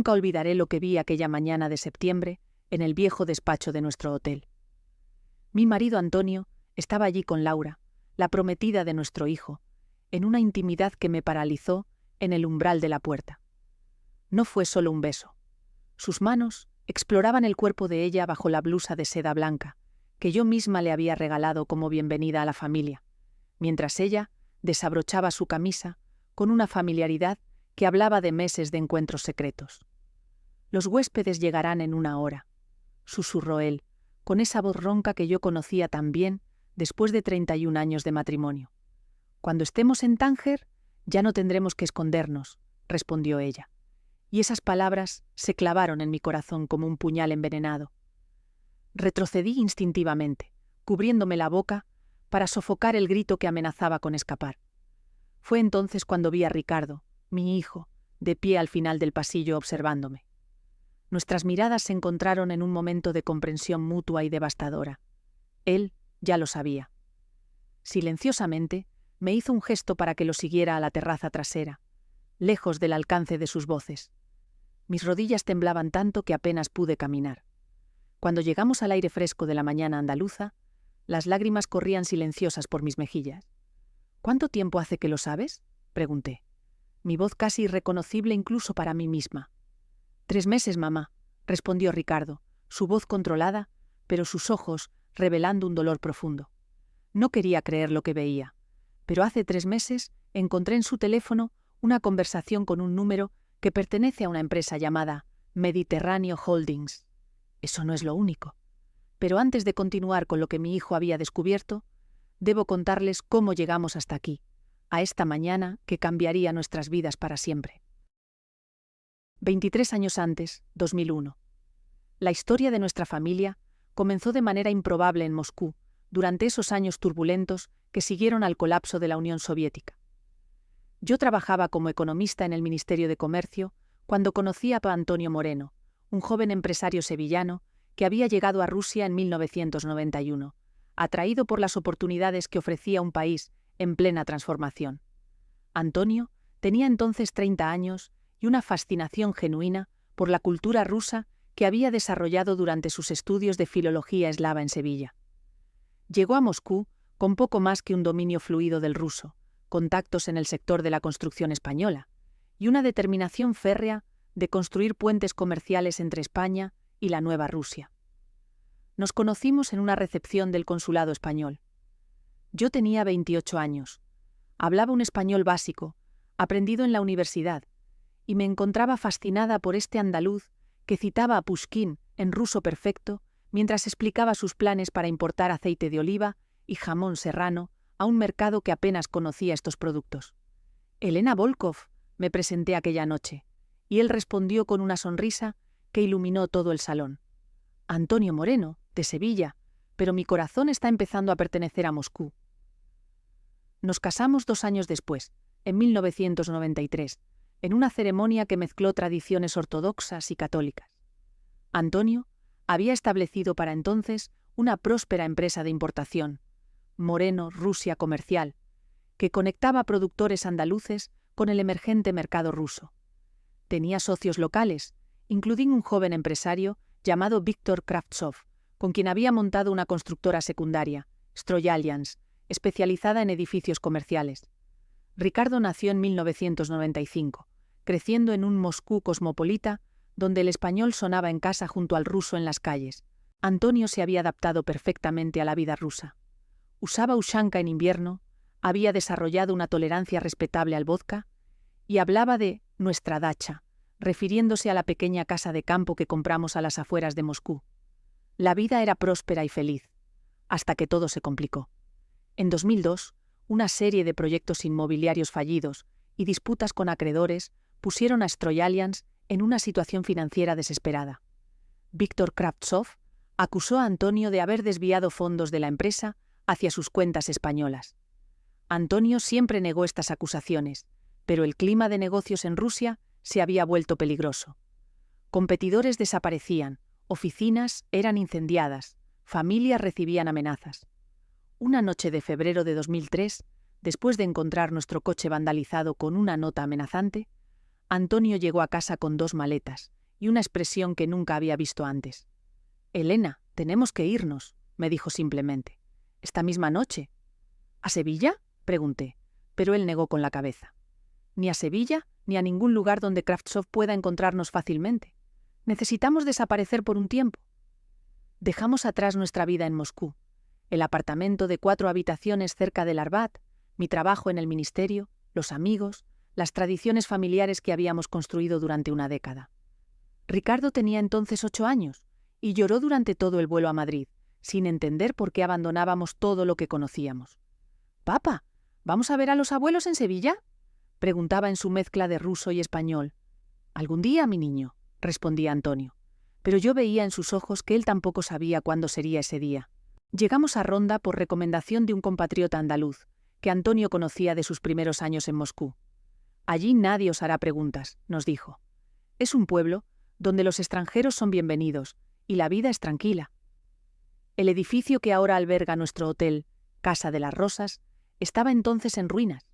Nunca olvidaré lo que vi aquella mañana de septiembre en el viejo despacho de nuestro hotel. Mi marido Antonio estaba allí con Laura, la prometida de nuestro hijo, en una intimidad que me paralizó en el umbral de la puerta. No fue solo un beso. Sus manos exploraban el cuerpo de ella bajo la blusa de seda blanca, que yo misma le había regalado como bienvenida a la familia, mientras ella desabrochaba su camisa con una familiaridad que hablaba de meses de encuentros secretos. «Los huéspedes llegarán en 1 hora», susurró él, con esa voz ronca que yo conocía tan bien después de 31 años de matrimonio. «Cuando estemos en Tánger, ya no tendremos que escondernos», respondió ella. Y esas palabras se clavaron en mi corazón como un puñal envenenado. Retrocedí instintivamente, cubriéndome la boca para sofocar el grito que amenazaba con escapar. Fue entonces cuando vi a Ricardo, mi hijo, de pie al final del pasillo observándome. Nuestras miradas se encontraron en un momento de comprensión mutua y devastadora. Él ya lo sabía. Silenciosamente, me hizo un gesto para que lo siguiera a la terraza trasera, lejos del alcance de sus voces. Mis rodillas temblaban tanto que apenas pude caminar. Cuando llegamos al aire fresco de la mañana andaluza, las lágrimas corrían silenciosas por mis mejillas. «¿Cuánto tiempo hace que lo sabes?», pregunté. Mi voz casi irreconocible incluso para mí misma. «3 meses, mamá», respondió Ricardo, su voz controlada, pero sus ojos revelando un dolor profundo. No quería creer lo que veía, pero hace 3 meses encontré en su teléfono una conversación con un número que pertenece a una empresa llamada Mediterráneo Holdings. Eso no es lo único. Pero antes de continuar con lo que mi hijo había descubierto, debo contarles cómo llegamos hasta aquí, a esta mañana que cambiaría nuestras vidas para siempre. 23 años antes, 2001. La historia de nuestra familia comenzó de manera improbable en Moscú, durante esos años turbulentos que siguieron al colapso de la Unión Soviética. Yo trabajaba como economista en el Ministerio de Comercio cuando conocí a Antonio Moreno, un joven empresario sevillano que había llegado a Rusia en 1991, atraído por las oportunidades que ofrecía un país en plena transformación. Antonio tenía entonces 30 años y una fascinación genuina por la cultura rusa que había desarrollado durante sus estudios de filología eslava en Sevilla. Llegó a Moscú con poco más que un dominio fluido del ruso, contactos en el sector de la construcción española y una determinación férrea de construir puentes comerciales entre España y la nueva Rusia. Nos conocimos en una recepción del consulado español. Yo tenía 28 años, hablaba un español básico, aprendido en la universidad, y me encontraba fascinada por este andaluz que citaba a Pushkin en ruso perfecto mientras explicaba sus planes para importar aceite de oliva y jamón serrano a un mercado que apenas conocía estos productos. «Elena Volkov», me presenté aquella noche, y él respondió con una sonrisa que iluminó todo el salón. «Antonio Moreno, de Sevilla, pero mi corazón está empezando a pertenecer a Moscú». Nos casamos 2 años después, en 1993, en una ceremonia que mezcló tradiciones ortodoxas y católicas. Antonio había establecido para entonces una próspera empresa de importación, Moreno Rusia Comercial, que conectaba productores andaluces con el emergente mercado ruso. Tenía socios locales, incluyendo un joven empresario llamado Víctor Kravtsov, con quien había montado una constructora secundaria, Stroyallians, especializada en edificios comerciales. Ricardo nació en 1995, creciendo en un Moscú cosmopolita donde el español sonaba en casa junto al ruso en las calles. Antonio se había adaptado perfectamente a la vida rusa. Usaba ushanka en invierno, había desarrollado una tolerancia respetable al vodka y hablaba de «nuestra dacha», refiriéndose a la pequeña casa de campo que compramos a las afueras de Moscú. La vida era próspera y feliz, hasta que todo se complicó. En 2002, una serie de proyectos inmobiliarios fallidos y disputas con acreedores pusieron a Stroyallians en una situación financiera desesperada. Víctor Kravtsov acusó a Antonio de haber desviado fondos de la empresa hacia sus cuentas españolas. Antonio siempre negó estas acusaciones, pero el clima de negocios en Rusia se había vuelto peligroso. Competidores desaparecían, oficinas eran incendiadas, familias recibían amenazas. Una noche de febrero de 2003, después de encontrar nuestro coche vandalizado con una nota amenazante, Antonio llegó a casa con 2 maletas y una expresión que nunca había visto antes. «Elena, tenemos que irnos», me dijo simplemente. «Esta misma noche». «¿A Sevilla?», pregunté, pero él negó con la cabeza. «Ni a Sevilla ni a ningún lugar donde Kravtsov pueda encontrarnos fácilmente. Necesitamos desaparecer por un tiempo». Dejamos atrás nuestra vida en Moscú, el apartamento de 4 habitaciones cerca del Arbat, mi trabajo en el ministerio, los amigos, las tradiciones familiares que habíamos construido durante una década. Ricardo tenía entonces 8 años y lloró durante todo el vuelo a Madrid, sin entender por qué abandonábamos todo lo que conocíamos. «Papá, ¿vamos a ver a los abuelos en Sevilla?», preguntaba en su mezcla de ruso y español. «Algún día, mi niño», respondía Antonio, pero yo veía en sus ojos que él tampoco sabía cuándo sería ese día. Llegamos a Ronda por recomendación de un compatriota andaluz, que Antonio conocía de sus primeros años en Moscú. «Allí nadie os hará preguntas», nos dijo. «Es un pueblo donde los extranjeros son bienvenidos y la vida es tranquila». El edificio que ahora alberga nuestro hotel, Casa de las Rosas, estaba entonces en ruinas.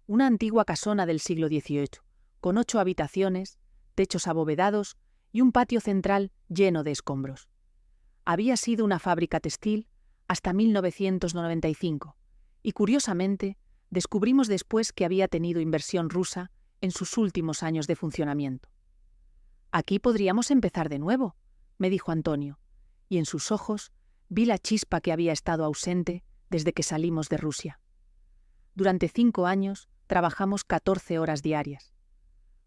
Una antigua casona del siglo XVIII, con 8 habitaciones, techos abovedados y un patio central lleno de escombros. Había sido una fábrica textil hasta 1995, y curiosamente descubrimos después que había tenido inversión rusa en sus últimos años de funcionamiento. «Aquí podríamos empezar de nuevo», me dijo Antonio, y en sus ojos vi la chispa que había estado ausente desde que salimos de Rusia. Durante 5 años trabajamos 14 horas diarias.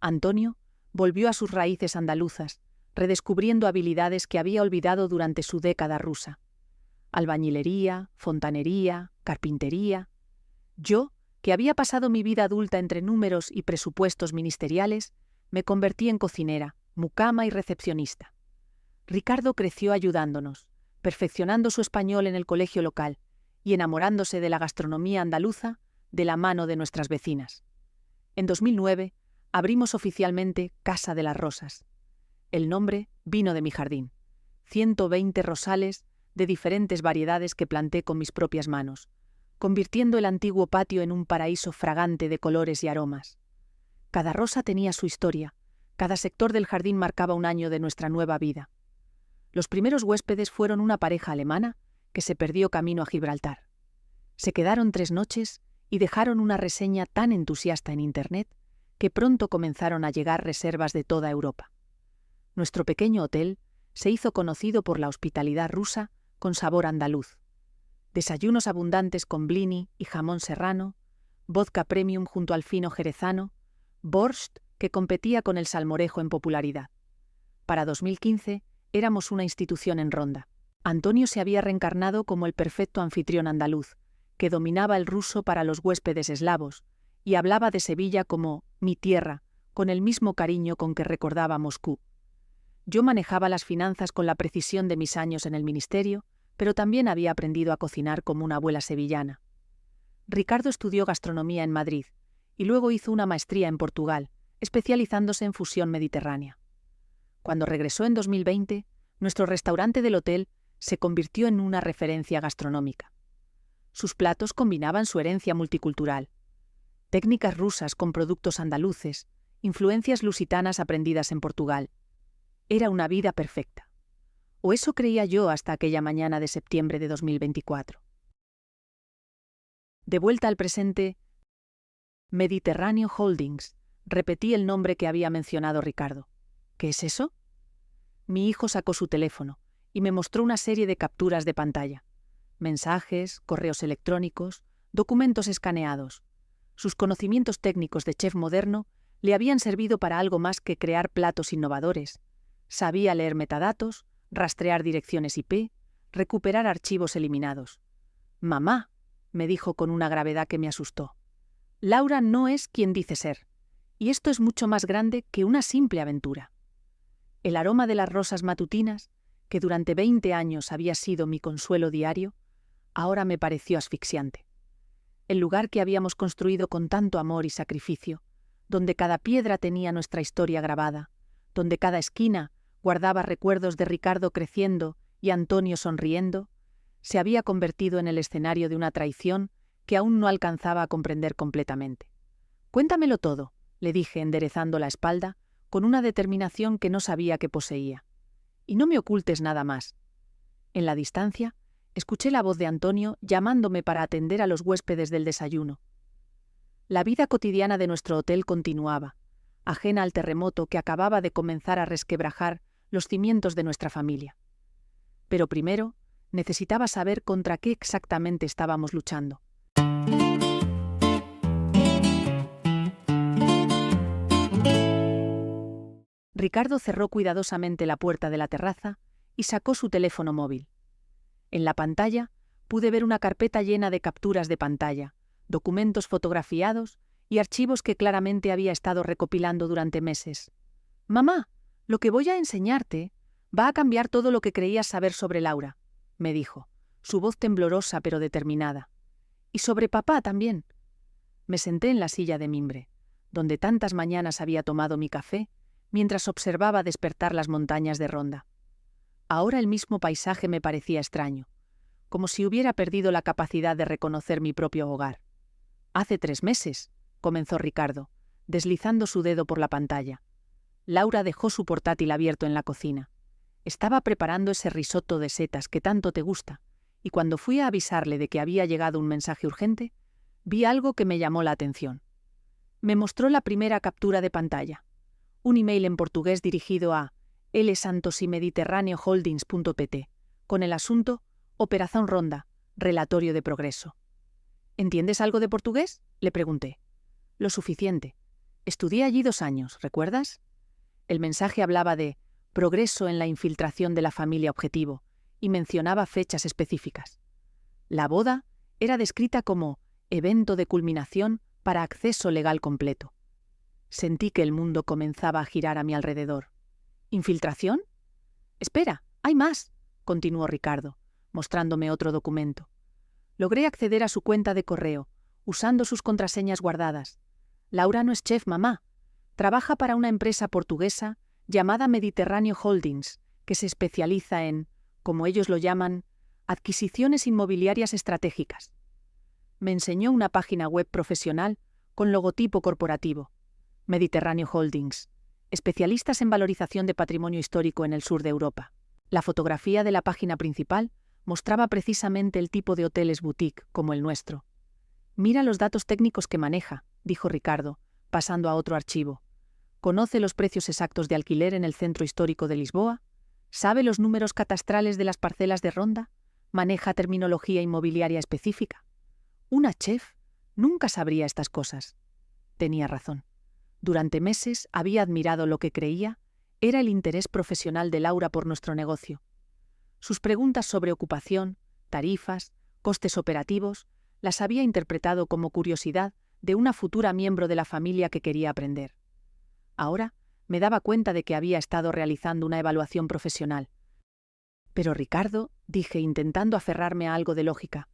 Antonio volvió a sus raíces andaluzas, redescubriendo habilidades que había olvidado durante su década rusa. Albañilería, fontanería, carpintería. Yo, que había pasado mi vida adulta entre números y presupuestos ministeriales, me convertí en cocinera, mucama y recepcionista. Ricardo creció ayudándonos, perfeccionando su español en el colegio local y enamorándose de la gastronomía andaluza de la mano de nuestras vecinas. En 2009 abrimos oficialmente Casa de las Rosas. El nombre vino de mi jardín. 120 rosales de diferentes variedades que planté con mis propias manos, convirtiendo el antiguo patio en un paraíso fragante de colores y aromas. Cada rosa tenía su historia, cada sector del jardín marcaba un año de nuestra nueva vida. Los primeros huéspedes fueron una pareja alemana que se perdió camino a Gibraltar. Se quedaron 3 noches y dejaron una reseña tan entusiasta en Internet que pronto comenzaron a llegar reservas de toda Europa. Nuestro pequeño hotel se hizo conocido por la hospitalidad rusa con sabor andaluz. Desayunos abundantes con blini y jamón serrano, vodka premium junto al fino jerezano, borscht que competía con el salmorejo en popularidad. Para 2015 éramos una institución en Ronda. Antonio se había reencarnado como el perfecto anfitrión andaluz, que dominaba el ruso para los huéspedes eslavos, y hablaba de Sevilla como «mi tierra», con el mismo cariño con que recordaba Moscú. Yo manejaba las finanzas con la precisión de mis años en el ministerio, pero también había aprendido a cocinar como una abuela sevillana. Ricardo estudió gastronomía en Madrid, y luego hizo una maestría en Portugal, especializándose en fusión mediterránea. Cuando regresó en 2020, nuestro restaurante del hotel se convirtió en una referencia gastronómica. Sus platos combinaban su herencia multicultural, técnicas rusas con productos andaluces, influencias lusitanas aprendidas en Portugal. Era una vida perfecta. O eso creía yo hasta aquella mañana de septiembre de 2024. De vuelta al presente, Mediterráneo Holdings, repetí el nombre que había mencionado Ricardo. ¿Qué es eso? Mi hijo sacó su teléfono y me mostró una serie de capturas de pantalla. Mensajes, correos electrónicos, documentos escaneados. Sus conocimientos técnicos de chef moderno le habían servido para algo más que crear platos innovadores. Sabía leer metadatos, rastrear direcciones IP, recuperar archivos eliminados. «Mamá», me dijo con una gravedad que me asustó. «Laura no es quien dice ser, y esto es mucho más grande que una simple aventura». El aroma de las rosas matutinas, que durante 20 años había sido mi consuelo diario, ahora me pareció asfixiante. El lugar que habíamos construido con tanto amor y sacrificio, donde cada piedra tenía nuestra historia grabada, donde cada esquina guardaba recuerdos de Ricardo creciendo y Antonio sonriendo, se había convertido en el escenario de una traición que aún no alcanzaba a comprender completamente. «Cuéntamelo todo», le dije enderezando la espalda, con una determinación que no sabía que poseía. Y no me ocultes nada más. En la distancia, escuché la voz de Antonio llamándome para atender a los huéspedes del desayuno. La vida cotidiana de nuestro hotel continuaba, ajena al terremoto que acababa de comenzar a resquebrajar los cimientos de nuestra familia. Pero primero, necesitaba saber contra qué exactamente estábamos luchando. Ricardo cerró cuidadosamente la puerta de la terraza y sacó su teléfono móvil. En la pantalla pude ver una carpeta llena de capturas de pantalla, documentos fotografiados y archivos que claramente había estado recopilando durante meses. «Mamá, lo que voy a enseñarte va a cambiar todo lo que creías saber sobre Laura», me dijo, su voz temblorosa pero determinada. «Y sobre papá también». Me senté en la silla de mimbre, donde tantas mañanas había tomado mi café, mientras observaba despertar las montañas de Ronda. Ahora el mismo paisaje me parecía extraño, como si hubiera perdido la capacidad de reconocer mi propio hogar. «Hace 3 meses», comenzó Ricardo, deslizando su dedo por la pantalla. Laura dejó su portátil abierto en la cocina. Estaba preparando ese risotto de setas que tanto te gusta, y cuando fui a avisarle de que había llegado un mensaje urgente, vi algo que me llamó la atención. Me mostró la primera captura de pantalla, un email en portugués dirigido a lsantosimediterraneoholdings.pt, con el asunto Operación Ronda, relatorio de progreso. ¿Entiendes algo de portugués?, le pregunté. Lo suficiente. Estudié allí 2 años, ¿recuerdas? El mensaje hablaba de progreso en la infiltración de la familia objetivo y mencionaba fechas específicas. La boda era descrita como evento de culminación para acceso legal completo. Sentí que el mundo comenzaba a girar a mi alrededor. ¿Infiltración? Espera, hay más, continuó Ricardo, mostrándome otro documento. Logré acceder a su cuenta de correo, usando sus contraseñas guardadas. Laura no es chef, mamá. Trabaja para una empresa portuguesa llamada Mediterráneo Holdings, que se especializa en, como ellos lo llaman, adquisiciones inmobiliarias estratégicas. Me enseñó una página web profesional con logotipo corporativo. Mediterráneo Holdings, especialistas en valorización de patrimonio histórico en el sur de Europa. La fotografía de la página principal mostraba precisamente el tipo de hoteles boutique como el nuestro. «Mira los datos técnicos que maneja», dijo Ricardo, pasando a otro archivo. «¿Conoce los precios exactos de alquiler en el centro histórico de Lisboa? ¿Sabe los números catastrales de las parcelas de Ronda? ¿Maneja terminología inmobiliaria específica?» Una chef nunca sabría estas cosas. Tenía razón. Durante meses había admirado lo que creía era el interés profesional de Laura por nuestro negocio. Sus preguntas sobre ocupación, tarifas, costes operativos, las había interpretado como curiosidad de una futura miembro de la familia que quería aprender. Ahora me daba cuenta de que había estado realizando una evaluación profesional. «Pero Ricardo», dije intentando aferrarme a algo de lógica,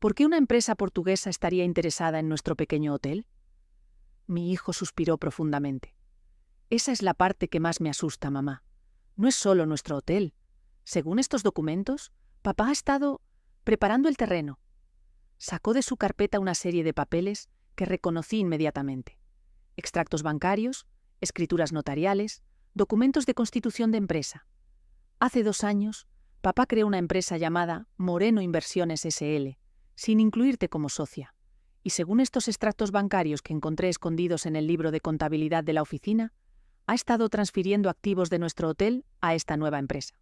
«¿por qué una empresa portuguesa estaría interesada en nuestro pequeño hotel?» Mi hijo suspiró profundamente. «Esa es la parte que más me asusta, mamá. No es solo nuestro hotel. Según estos documentos, papá ha estado preparando el terreno». Sacó de su carpeta una serie de papeles que reconocí inmediatamente. Extractos bancarios, escrituras notariales, documentos de constitución de empresa. Hace 2 años, papá creó una empresa llamada Moreno Inversiones S.L., sin incluirte como socia. Y según estos extractos bancarios que encontré escondidos en el libro de contabilidad de la oficina, ha estado transfiriendo activos de nuestro hotel a esta nueva empresa.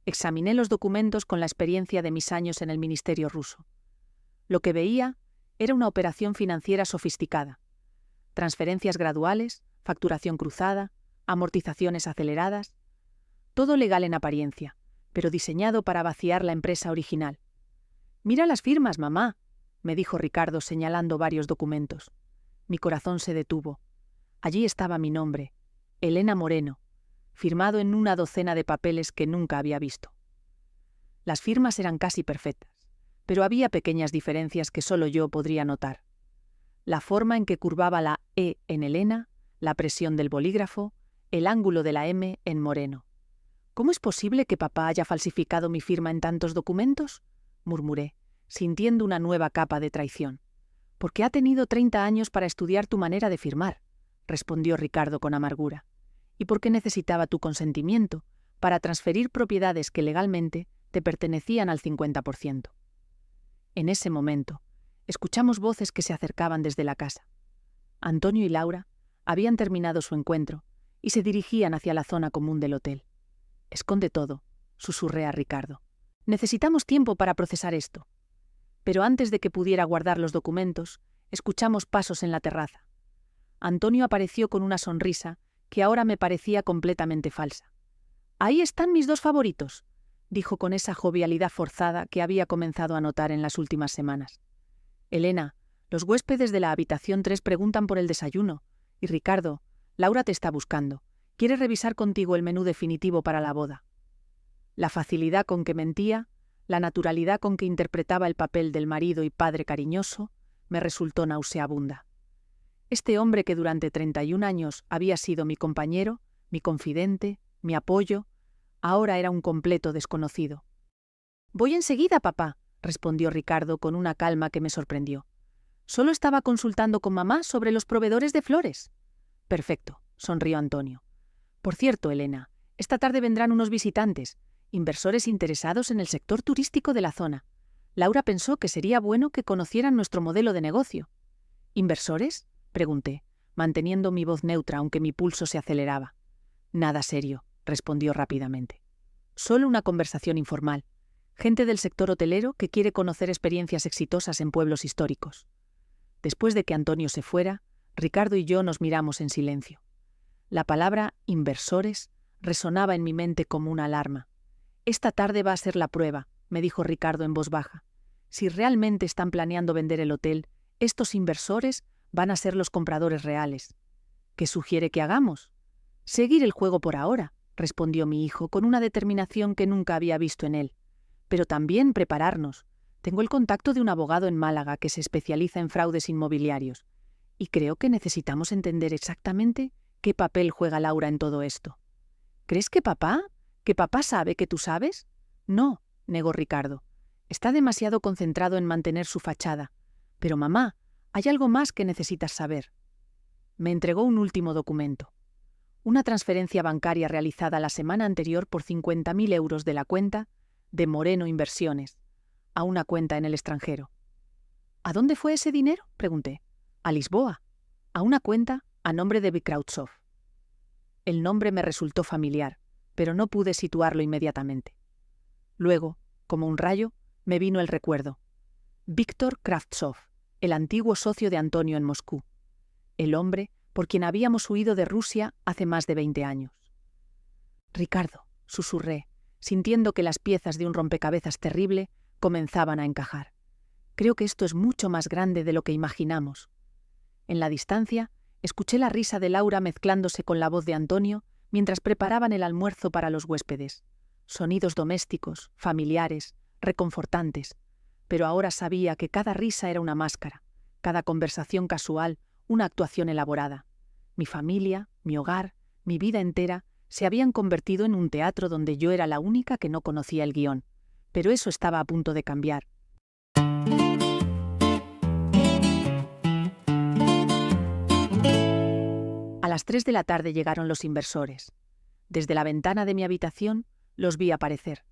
Examiné los documentos con la experiencia de mis años en el ministerio ruso. Lo que veía era una operación financiera sofisticada. Transferencias graduales, facturación cruzada, amortizaciones aceleradas. Todo legal en apariencia, pero diseñado para vaciar la empresa original. «Mira las firmas, mamá», me dijo Ricardo señalando varios documentos. Mi corazón se detuvo. Allí estaba mi nombre, Elena Moreno, firmado en una docena de papeles que nunca había visto. Las firmas eran casi perfectas, pero había pequeñas diferencias que solo yo podría notar. La forma en que curvaba la E en Elena, la presión del bolígrafo, el ángulo de la M en Moreno. «¿Cómo es posible que papá haya falsificado mi firma en tantos documentos?», murmuré, sintiendo una nueva capa de traición. «Porque ha tenido 30 años para estudiar tu manera de firmar. respondió Ricardo con amargura, y porque necesitaba tu consentimiento para transferir propiedades que legalmente te pertenecían al 50%. En ese momento, escuchamos voces que se acercaban desde la casa. Antonio y Laura habían terminado su encuentro y se dirigían hacia la zona común del hotel. «Esconde todo», susurré a Ricardo. «Necesitamos tiempo para procesar esto». Pero antes de que pudiera guardar los documentos, escuchamos pasos en la terraza. Antonio apareció con una sonrisa que ahora me parecía completamente falsa. «Ahí están mis dos favoritos», dijo con esa jovialidad forzada que había comenzado a notar en las últimas semanas. «Elena, los huéspedes de la habitación 3 preguntan por el desayuno. Y Ricardo, Laura te está buscando. Quiere revisar contigo el menú definitivo para la boda». La facilidad con que mentía, la naturalidad con que interpretaba el papel del marido y padre cariñoso, me resultó nauseabunda. Este hombre que durante 31 años había sido mi compañero, mi confidente, mi apoyo, ahora era un completo desconocido. «Voy enseguida, papá», respondió Ricardo con una calma que me sorprendió. «Solo estaba consultando con mamá sobre los proveedores de flores». «Perfecto», sonrió Antonio. «Por cierto, Elena, esta tarde vendrán unos visitantes, inversores interesados en el sector turístico de la zona. Laura pensó que sería bueno que conocieran nuestro modelo de negocio». «¿Inversores?», pregunté, manteniendo mi voz neutra aunque mi pulso se aceleraba. «Nada serio», respondió rápidamente. «Solo una conversación informal. Gente del sector hotelero que quiere conocer experiencias exitosas en pueblos históricos». Después de que Antonio se fuera, Ricardo y yo nos miramos en silencio. La palabra «inversores» resonaba en mi mente como una alarma. «Esta tarde va a ser la prueba», me dijo Ricardo en voz baja. «Si realmente están planeando vender el hotel, estos inversores van a ser los compradores reales». «¿Qué sugiere que hagamos?» «Seguir el juego por ahora», respondió mi hijo con una determinación que nunca había visto en él. «Pero también prepararnos. Tengo el contacto de un abogado en Málaga que se especializa en fraudes inmobiliarios. Y creo que necesitamos entender exactamente qué papel juega Laura en todo esto». «¿Crees que papá? ¿Que papá sabe que tú sabes?» «No», negó Ricardo. «Está demasiado concentrado en mantener su fachada. Pero mamá, hay algo más que necesitas saber». Me entregó un último documento. Una transferencia bancaria realizada la semana anterior por 50.000 euros de la cuenta de Moreno Inversiones a una cuenta en el extranjero. «¿A dónde fue ese dinero?», pregunté. «A Lisboa, a una cuenta a nombre de Vikrautsov». El nombre me resultó familiar, pero no pude situarlo inmediatamente. Luego, como un rayo, me vino el recuerdo. Víctor Kravtsov, el antiguo socio de Antonio en Moscú. El hombre por quien habíamos huido de Rusia hace más de 20 años. «Ricardo», susurré, sintiendo que las piezas de un rompecabezas terrible comenzaban a encajar. «Creo que esto es mucho más grande de lo que imaginamos». En la distancia, escuché la risa de Laura mezclándose con la voz de Antonio mientras preparaban el almuerzo para los huéspedes. Sonidos domésticos, familiares, reconfortantes. Pero ahora sabía que cada risa era una máscara, cada conversación casual una actuación elaborada. Mi familia, mi hogar, mi vida entera se habían convertido en un teatro donde yo era la única que no conocía el guión. Pero eso estaba a punto de cambiar. A las 3 de la tarde llegaron los inversores. Desde la ventana de mi habitación los vi aparecer.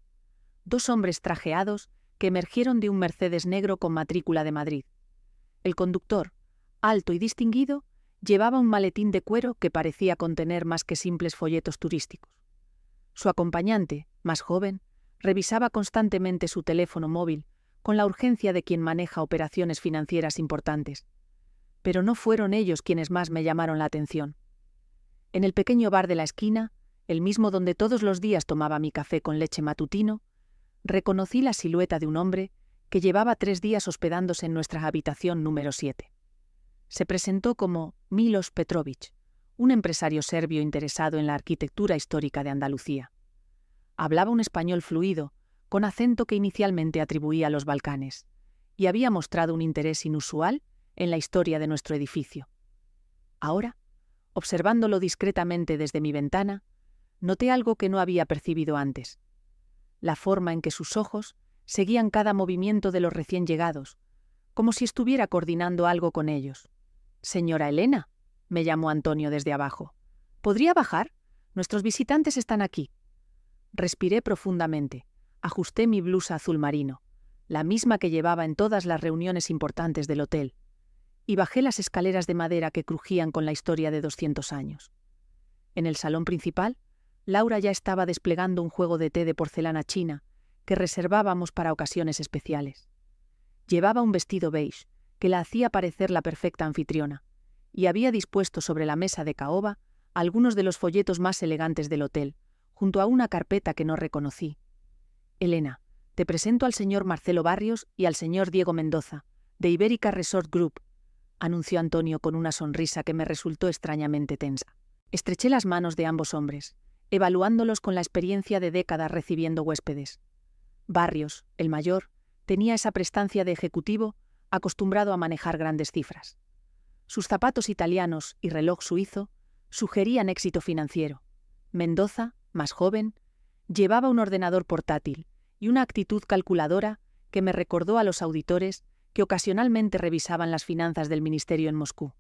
2 hombres trajeados que emergieron de un Mercedes negro con matrícula de Madrid. El conductor, alto y distinguido, llevaba un maletín de cuero que parecía contener más que simples folletos turísticos. Su acompañante, más joven, revisaba constantemente su teléfono móvil con la urgencia de quien maneja operaciones financieras importantes. Pero no fueron ellos quienes más me llamaron la atención. En el pequeño bar de la esquina, el mismo donde todos los días tomaba mi café con leche matutino, reconocí la silueta de un hombre que llevaba 3 días hospedándose en nuestra habitación número 7. Se presentó como Milos Petrovic, un empresario serbio interesado en la arquitectura histórica de Andalucía. Hablaba un español fluido, con acento que inicialmente atribuía a los Balcanes, y había mostrado un interés inusual en la historia de nuestro edificio. Ahora, observándolo discretamente desde mi ventana, noté algo que no había percibido antes. La forma en que sus ojos seguían cada movimiento de los recién llegados, como si estuviera coordinando algo con ellos. «Señora Elena», me llamó Antonio desde abajo. ¿Podría bajar? Nuestros visitantes están aquí. Respiré profundamente. Ajusté mi blusa azul marino, la misma que llevaba en todas las reuniones importantes del hotel, y bajé las escaleras de madera que crujían con la historia de 200 años. En el salón principal, Laura ya estaba desplegando un juego de té de porcelana china que reservábamos para ocasiones especiales. Llevaba un vestido beige que la hacía parecer la perfecta anfitriona, y había dispuesto sobre la mesa de caoba algunos de los folletos más elegantes del hotel, junto a una carpeta que no reconocí. Elena, te presento al señor Marcelo Barrios y al señor Diego Mendoza, de Ibérica Resort Group, anunció Antonio con una sonrisa que me resultó extrañamente tensa. Estreché las manos de ambos hombres, evaluándolos con la experiencia de décadas recibiendo huéspedes. Barrios, el mayor, tenía esa prestancia de ejecutivo acostumbrado a manejar grandes cifras. Sus zapatos italianos y reloj suizo sugerían éxito financiero. Mendoza, más joven, llevaba un ordenador portátil y una actitud calculadora que me recordó a los auditores que ocasionalmente revisaban las finanzas del ministerio en Moscú.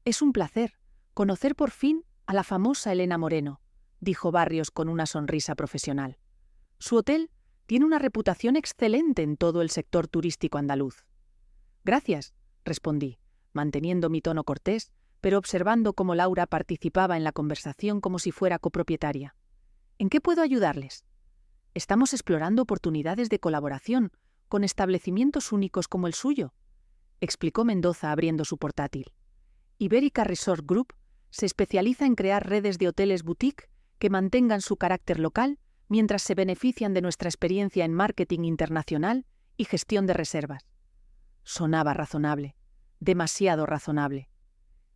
«Es un placer conocer por fin a la famosa Elena Moreno», dijo Barrios con una sonrisa profesional. «Su hotel tiene una reputación excelente en todo el sector turístico andaluz». «Gracias», respondí, manteniendo mi tono cortés, pero observando cómo Laura participaba en la conversación como si fuera copropietaria. «¿En qué puedo ayudarles?» «Estamos explorando oportunidades de colaboración con establecimientos únicos como el suyo», explicó Mendoza abriendo su portátil. Ibérica Resort Group se especializa en crear redes de hoteles boutique que mantengan su carácter local mientras se benefician de nuestra experiencia en marketing internacional y gestión de reservas. Sonaba razonable, demasiado razonable.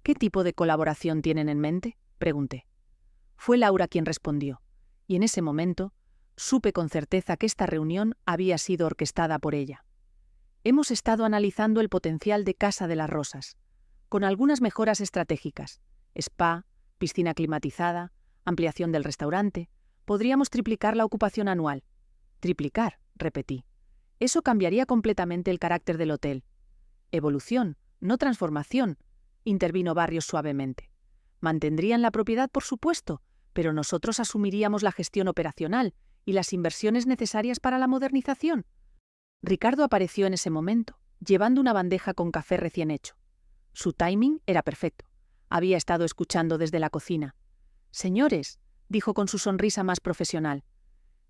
«¿Qué tipo de colaboración tienen en mente?», pregunté. Fue Laura quien respondió, y en ese momento supe con certeza que esta reunión había sido orquestada por ella. Hemos estado analizando el potencial de Casa de las Rosas, con algunas mejoras estratégicas: spa, piscina climatizada, ampliación del restaurante. Podríamos triplicar la ocupación anual. «Triplicar», repetí. «Eso cambiaría completamente el carácter del hotel». «Evolución, no transformación», intervino Barrios suavemente. «Mantendrían la propiedad, por supuesto, pero nosotros asumiríamos la gestión operacional y las inversiones necesarias para la modernización». Ricardo apareció en ese momento, llevando una bandeja con café recién hecho. Su timing era perfecto. Había estado escuchando desde la cocina. «Señores», dijo con su sonrisa más profesional,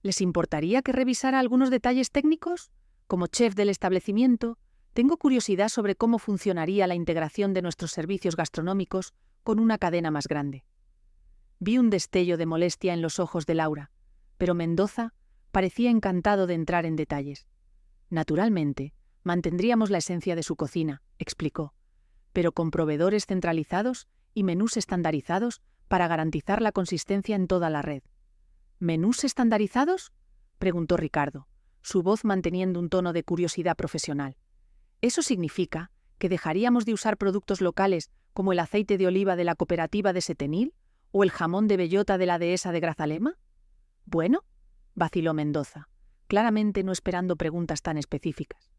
«¿les importaría que revisara algunos detalles técnicos? Como chef del establecimiento, tengo curiosidad sobre cómo funcionaría la integración de nuestros servicios gastronómicos con una cadena más grande». Vi un destello de molestia en los ojos de Laura, pero Mendoza parecía encantado de entrar en detalles. «Naturalmente, mantendríamos la esencia de su cocina», explicó, «pero con proveedores centralizados y menús estandarizados para garantizar la consistencia en toda la red». «¿Menús estandarizados?», preguntó Ricardo, su voz manteniendo un tono de curiosidad profesional. «¿Eso significa que dejaríamos de usar productos locales como el aceite de oliva de la cooperativa de Setenil o el jamón de bellota de la dehesa de Grazalema?» «Bueno», vaciló Mendoza, claramente no esperando preguntas tan específicas.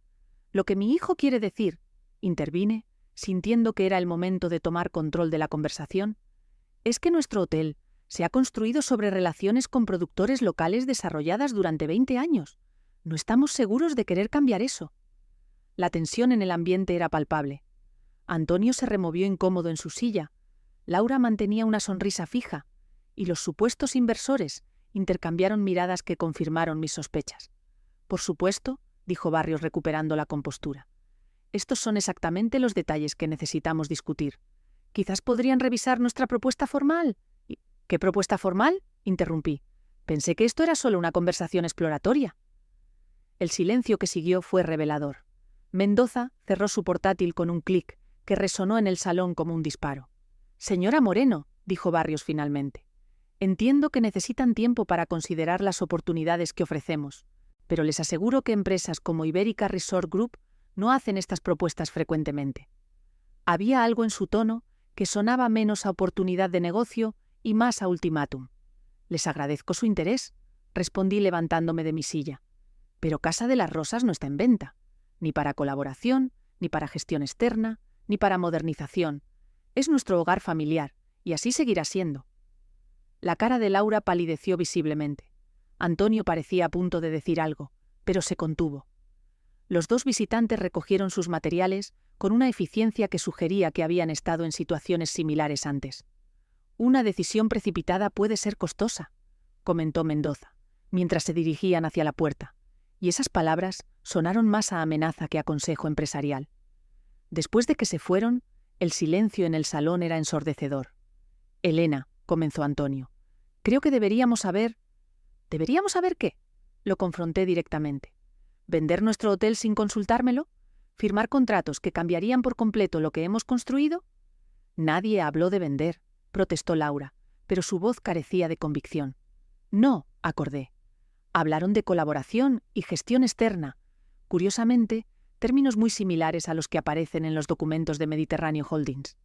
«Lo que mi hijo quiere decir», intervine, sintiendo que era el momento de tomar control de la conversación, «es que nuestro hotel se ha construido sobre relaciones con productores locales desarrolladas durante 20 años. No estamos seguros de querer cambiar eso». La tensión en el ambiente era palpable. Antonio se removió incómodo en su silla. Laura mantenía una sonrisa fija, y los supuestos inversores intercambiaron miradas que confirmaron mis sospechas. «Por supuesto», dijo Barrios recuperando la compostura. «Estos son exactamente los detalles que necesitamos discutir. Quizás podrían revisar nuestra propuesta formal». «¿Qué propuesta formal?», interrumpí. «Pensé que esto era solo una conversación exploratoria». El silencio que siguió fue revelador. Mendoza cerró su portátil con un clic que resonó en el salón como un disparo. «Señora Moreno», dijo Barrios finalmente, «entiendo que necesitan tiempo para considerar las oportunidades que ofrecemos, pero les aseguro que empresas como Ibérica Resort Group no hacen estas propuestas frecuentemente». Había algo en su tono que sonaba menos a oportunidad de negocio y más a ultimátum. «Les agradezco su interés», respondí levantándome de mi silla. «Pero Casa de las Rosas no está en venta, ni para colaboración, ni para gestión externa, ni para modernización. Es nuestro hogar familiar, y así seguirá siendo. La cara de Laura palideció visiblemente. Antonio parecía a punto de decir algo, pero se contuvo. Los dos visitantes recogieron sus materiales con una eficiencia que sugería que habían estado en situaciones similares antes. Una decisión precipitada puede ser costosa, comentó Mendoza, mientras se dirigían hacia la puerta, y esas palabras sonaron más a amenaza que a consejo empresarial. Después de que se fueron, el silencio en el salón era ensordecedor. Elena, comenzó Antonio, creo que deberíamos saber... ¿Deberíamos saber qué? Lo confronté directamente. ¿Vender nuestro hotel sin consultármelo? ¿Firmar contratos que cambiarían por completo lo que hemos construido? Nadie habló de vender, protestó Laura, pero su voz carecía de convicción. No, acordé. Hablaron de colaboración y gestión externa. Curiosamente, términos muy similares a los que aparecen en los documentos de Mediterráneo Holdings.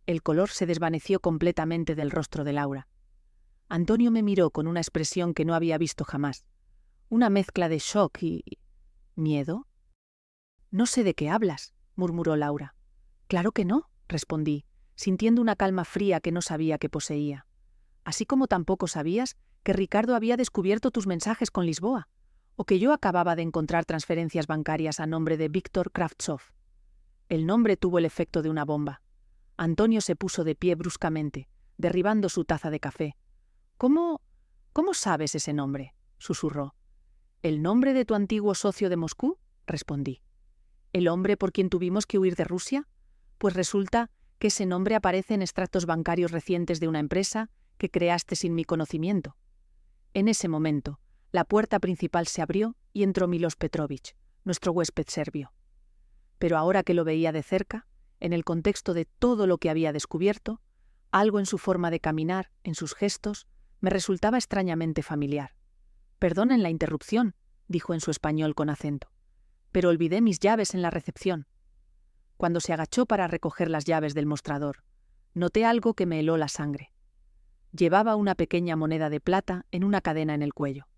El color se desvaneció completamente del rostro de Laura. Antonio me miró con una expresión que no había visto jamás. Una mezcla de shock y... ¿miedo? No sé de qué hablas, murmuró Laura. Claro que no, respondí, sintiendo una calma fría que no sabía que poseía. Así como tampoco sabías que Ricardo había descubierto tus mensajes con Lisboa, o que yo acababa de encontrar transferencias bancarias a nombre de Víctor Kravtsov. El nombre tuvo el efecto de una bomba. Antonio se puso de pie bruscamente, derribando su taza de café. ¿Cómo sabes ese nombre?, susurró. ¿El nombre de tu antiguo socio de Moscú?, respondí. ¿El hombre por quien tuvimos que huir de Rusia? Pues resulta que ese nombre aparece en extractos bancarios recientes de una empresa que creaste sin mi conocimiento. En ese momento, la puerta principal se abrió y entró Milos Petrovich, nuestro huésped serbio. Pero ahora que lo veía de cerca, en el contexto de todo lo que había descubierto, algo en su forma de caminar, en sus gestos, me resultaba extrañamente familiar. «Perdonen la interrupción», dijo en su español con acento, «pero olvidé mis llaves en la recepción». Cuando se agachó para recoger las llaves del mostrador, noté algo que me heló la sangre. Llevaba una pequeña moneda de plata en una cadena en el cuello.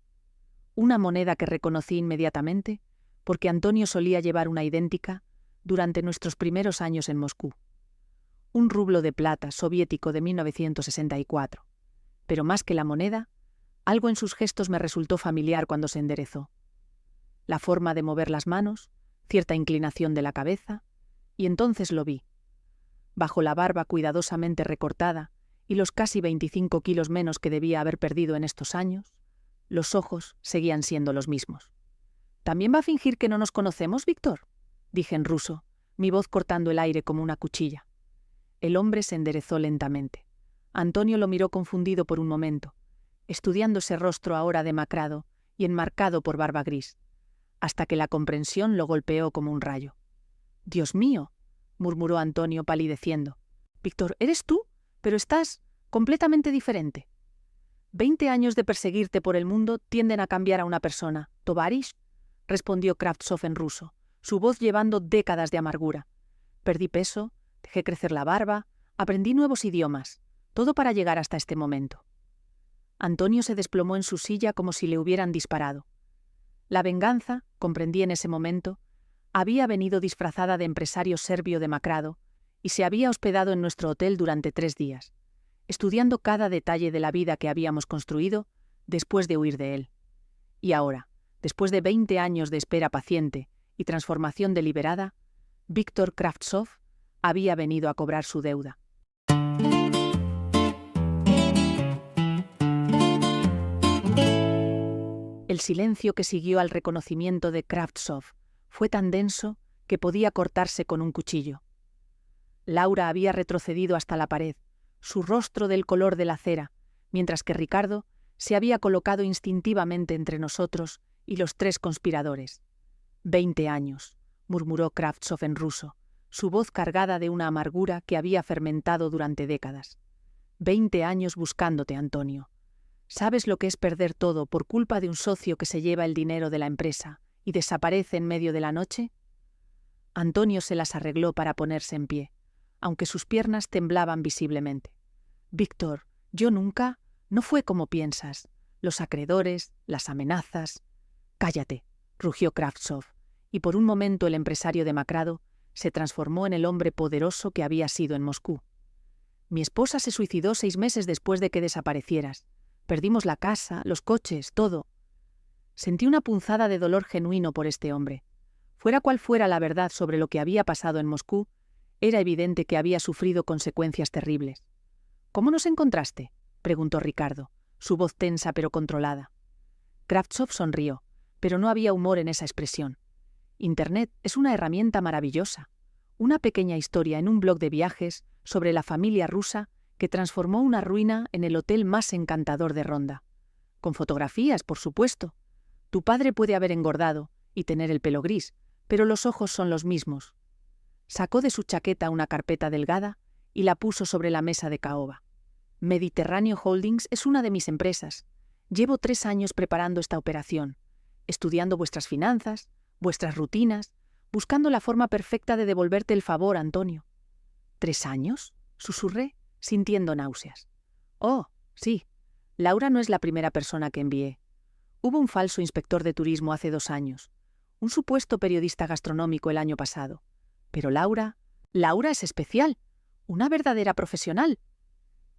Una moneda que reconocí inmediatamente porque Antonio solía llevar una idéntica durante nuestros primeros años en Moscú. Un rublo de plata soviético de 1964. Pero más que la moneda, algo en sus gestos me resultó familiar cuando se enderezó. La forma de mover las manos, cierta inclinación de la cabeza, y entonces lo vi. Bajo la barba cuidadosamente recortada y los casi 25 kilos menos que debía haber perdido en estos años, los ojos seguían siendo los mismos. ¿También va a fingir que no nos conocemos, Víctor?, dije en ruso, mi voz cortando el aire como una cuchilla. El hombre se enderezó lentamente. Antonio lo miró confundido por un momento, estudiando ese rostro ahora demacrado y enmarcado por barba gris, hasta que la comprensión lo golpeó como un rayo. «Dios mío», murmuró Antonio palideciendo. «Víctor, eres tú, pero estás completamente diferente». 20 años de perseguirte por el mundo tienden a cambiar a una persona, Tovarish, respondió Kravtsov en ruso, su voz llevando décadas de amargura. Perdí peso, dejé crecer la barba, aprendí nuevos idiomas, todo para llegar hasta este momento. Antonio se desplomó en su silla como si le hubieran disparado. La venganza, comprendí en ese momento, había venido disfrazada de empresario serbio demacrado y se había hospedado en nuestro hotel durante 3 días, estudiando cada detalle de la vida que habíamos construido después de huir de él. Y ahora, después de 20 años de espera paciente y transformación deliberada, Víctor Kravtsov había venido a cobrar su deuda. El silencio que siguió al reconocimiento de Kravtsov fue tan denso que podía cortarse con un cuchillo. Laura había retrocedido hasta la pared, su rostro del color de la cera, mientras que Ricardo se había colocado instintivamente entre nosotros y los 3 conspiradores. 20 años, murmuró Kravtsov en ruso, su voz cargada de una amargura que había fermentado durante décadas. 20 años buscándote, Antonio. ¿Sabes lo que es perder todo por culpa de un socio que se lleva el dinero de la empresa y desaparece en medio de la noche? Antonio se las arregló para ponerse en pie, aunque sus piernas temblaban visiblemente. Víctor, yo nunca... No fue como piensas. Los acreedores, las amenazas... Cállate, rugió Kravtsov, y por un momento el empresario demacrado se transformó en el hombre poderoso que había sido en Moscú. Mi esposa se suicidó 6 meses después de que desaparecieras. Perdimos la casa, los coches, todo. Sentí una punzada de dolor genuino por este hombre. Fuera cual fuera la verdad sobre lo que había pasado en Moscú, era evidente que había sufrido consecuencias terribles. ¿Cómo nos encontraste?, preguntó Ricardo, su voz tensa pero controlada. Kravtsov sonrió, pero no había humor en esa expresión. Internet es una herramienta maravillosa. Una pequeña historia en un blog de viajes sobre la familia rusa que transformó una ruina en el hotel más encantador de Ronda. Con fotografías, por supuesto. Tu padre puede haber engordado y tener el pelo gris, pero los ojos son los mismos. Sacó de su chaqueta una carpeta delgada y la puso sobre la mesa de caoba. Mediterráneo Holdings es una de mis empresas. Llevo 3 años preparando esta operación, estudiando vuestras finanzas, vuestras rutinas, buscando la forma perfecta de devolverte el favor, Antonio. ¿3 años?, susurré, sintiendo náuseas. Oh, sí. Laura no es la primera persona que envié. Hubo un falso inspector de turismo hace 2 años, un supuesto periodista gastronómico el año pasado. Pero Laura es especial, una verdadera profesional.